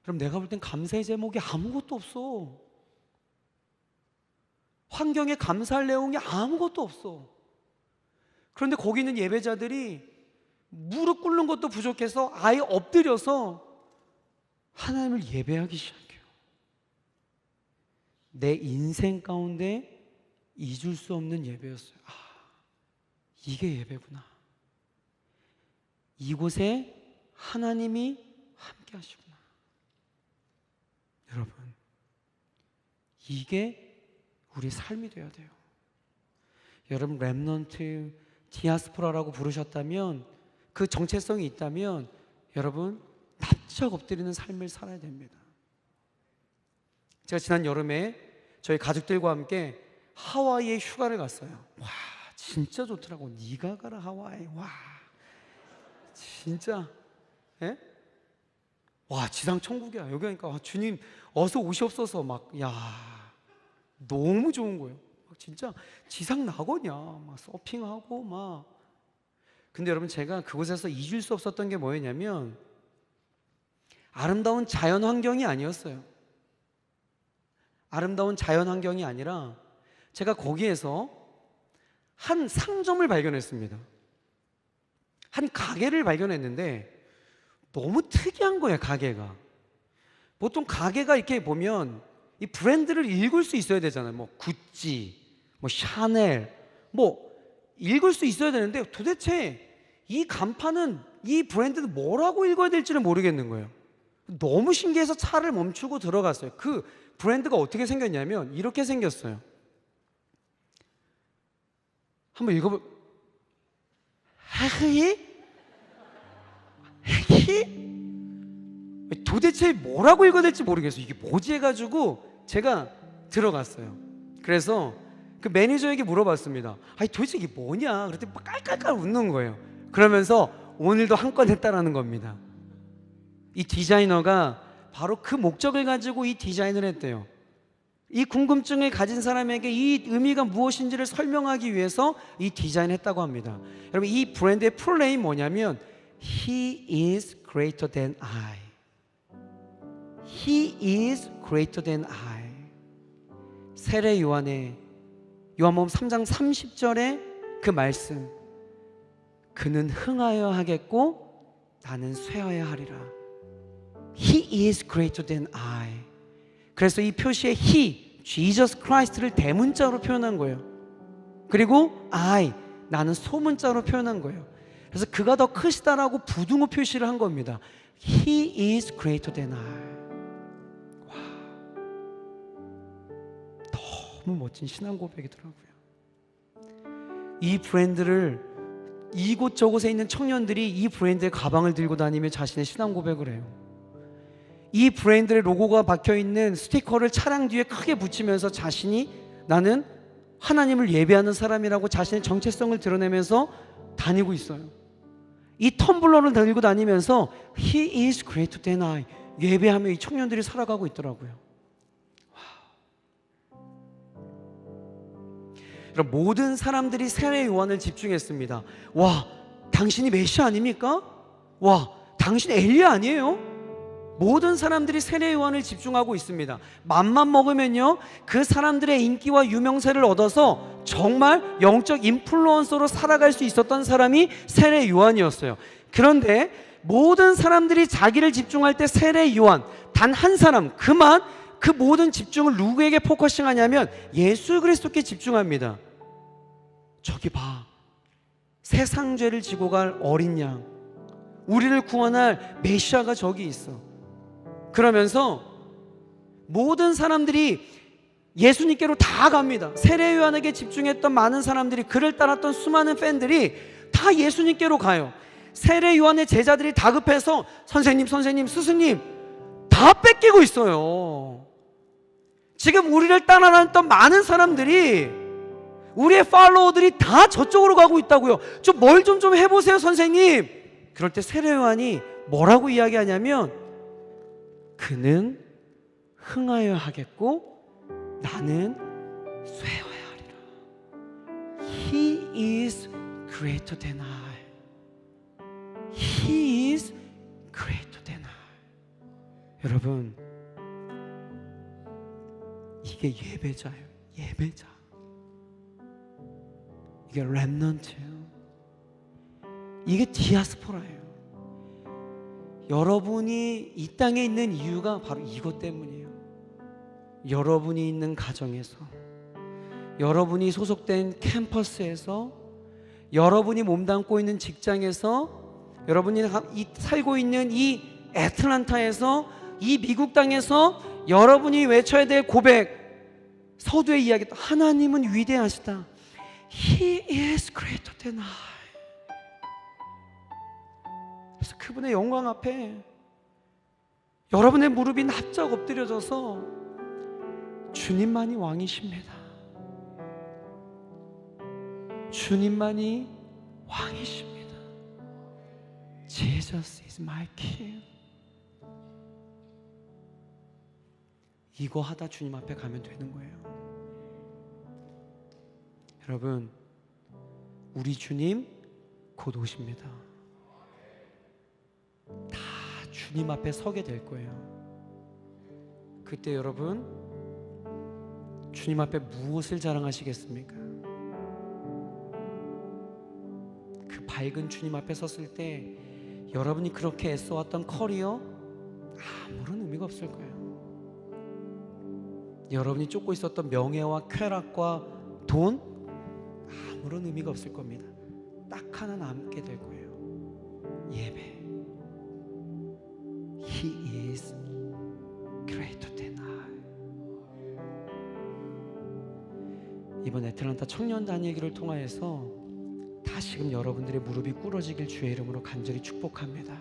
그럼 내가 볼 땐 감사의 제목이 아무것도 없어. 환경에 감사할 내용이 아무것도 없어. 그런데 거기 있는 예배자들이 무릎 꿇는 것도 부족해서 아예 엎드려서 하나님을 예배하기 시작해요. 내 인생 가운데 잊을 수 없는 예배였어요. 아, 이게 예배구나. 이곳에 하나님이 함께 하시구나. 여러분, 이게 우리 삶이 되어야 돼요. 여러분, 렘넌트, 디아스포라라고 부르셨다면, 그 정체성이 있다면 여러분 납작 엎드리는 삶을 살아야 됩니다. 제가 지난 여름에 저희 가족들과 함께 하와이에 휴가를 갔어요. 와, 진짜 좋더라고. 네가 가라 하와이. 와, 진짜, 예? 와, 지상 천국이야. 여기 가니까 와, 주님 어서 오시옵소서. 막, 야, 너무 좋은 거예요. 막 진짜 지상 낙원이야. 막 서핑하고 막. 근데 여러분, 제가 그곳에서 잊을 수 없었던 게 뭐였냐면 아름다운 자연 환경이 아니었어요. 아름다운 자연 환경이 아니라 제가 거기에서 한 상점을 발견했습니다. 한 가게를 발견했는데 너무 특이한 거예요. 가게가. 보통 가게가 이렇게 보면 이 브랜드를 읽을 수 있어야 되잖아요. 뭐 구찌, 뭐 샤넬, 뭐 읽을 수 있어야 되는데 도대체 이 간판은, 이 브랜드는 뭐라고 읽어야 될지를 모르겠는 거예요. 너무 신기해서 차를 멈추고 들어갔어요. 그 브랜드가 어떻게 생겼냐면 이렇게 생겼어요. 한번 읽어볼. 하히? 도대체 뭐라고 읽어야 될지 모르겠어요. 이게 뭐지 해가지고 제가 들어갔어요. 그래서 그 매니저에게 물어봤습니다. 아니 도대체 이게 뭐냐? 그랬더니 막 깔깔깔 웃는 거예요. 그러면서 오늘도 한 건 했다라는 겁니다. 이 디자이너가 바로 그 목적을 가지고 이 디자인을 했대요. 이 궁금증을 가진 사람에게 이 의미가 무엇인지를 설명하기 위해서 이 디자인을 했다고 합니다. 여러분, 이 브랜드의 풀네임이 뭐냐면 He is greater than I. He is greater than I. 세례 요한의 요한복음 3장 30절의 그 말씀, 그는 흥하여 하겠고 나는 쇠하여 하리라. He is greater than I. 그래서 이 표시에 He, Jesus Christ를 대문자로 표현한 거예요. 그리고 I, 나는 소문자로 표현한 거예요. 그래서 그가 더 크시다라고 부등호 표시를 한 겁니다. He is greater than I. 와, 너무 멋진 신앙 고백이더라고요. 이 브랜드를 이곳저곳에 있는 청년들이 이 브랜드의 가방을 들고 다니며 자신의 신앙 고백을 해요. 이 브랜드의 로고가 박혀있는 스티커를 차량 뒤에 크게 붙이면서 자신이 나는 하나님을 예배하는 사람이라고 자신의 정체성을 드러내면서 다니고 있어요. 이 텀블러를 들고 다니면서 He is greater than I 예배하며 이 청년들이 살아가고 있더라고요. 여러분, 모든 사람들이 세례 요한을 집중했습니다. 와, 당신이 메시아 아닙니까? 와, 당신 엘리야 아니에요? 모든 사람들이 세례 요한을 집중하고 있습니다. 맘만 먹으면요, 그 사람들의 인기와 유명세를 얻어서 정말 영적 인플루언서로 살아갈 수 있었던 사람이 세례 요한이었어요. 그런데 모든 사람들이 자기를 집중할 때 세례 요한 단 한 사람, 그만 그 모든 집중을 누구에게 포커싱하냐면 예수 그리스도께 집중합니다. 저기 봐, 세상 죄를 지고 갈 어린 양, 우리를 구원할 메시아가 저기 있어. 그러면서 모든 사람들이 예수님께로 다 갑니다. 세례 요한에게 집중했던 많은 사람들이, 그를 따랐던 수많은 팬들이 다 예수님께로 가요. 세례 요한의 제자들이 다급해서 선생님, 스승님 다 뺏기고 있어요. 지금 우리를 따라다녔던 많은 사람들이, 우리의 팔로워들이 다 저쪽으로 가고 있다고요. 좀 뭘 좀 해보세요 선생님. 그럴 때 세례 요한이 뭐라고 이야기하냐면 그는 흥하여 하겠고 나는 쇠하여 하리라. He is greater than I. He is greater than I. 여러분, 이게 예배자예요. 예배자. 이게 렘넌트예요. 이게 디아스포라예요. 여러분이 이 땅에 있는 이유가 바로 이것 때문이에요. 여러분이 있는 가정에서, 여러분이 소속된 캠퍼스에서, 여러분이 몸담고 있는 직장에서, 여러분이 살고 있는 이 애틀란타에서, 이 미국 땅에서 여러분이 외쳐야 될 고백, 서두에 이야기했던 하나님은 위대하시다. He is greater than I. 그래서 그분의 영광 앞에 여러분의 무릎이 납작 엎드려져서 주님만이 왕이십니다. 주님만이 왕이십니다. Jesus is my king. 이거 하다 주님 앞에 가면 되는 거예요. 여러분, 우리 주님 곧 오십니다. 다 주님 앞에 서게 될 거예요. 그때 여러분, 주님 앞에 무엇을 자랑하시겠습니까? 그 밝은 주님 앞에 섰을 때 여러분이 그렇게 애써왔던 커리어 아무런 의미가 없을 거예요. 여러분이 쫓고 있었던 명예와 쾌락과 돈 아무런 의미가 없을 겁니다. 딱 하나 남게 될 거예요. 예배. He is greater than I. 이번 애틀란타 청년단 얘기를 통하여서 다시금 여러분들의 무릎이 꿇어지길 주의 이름으로 간절히 축복합니다.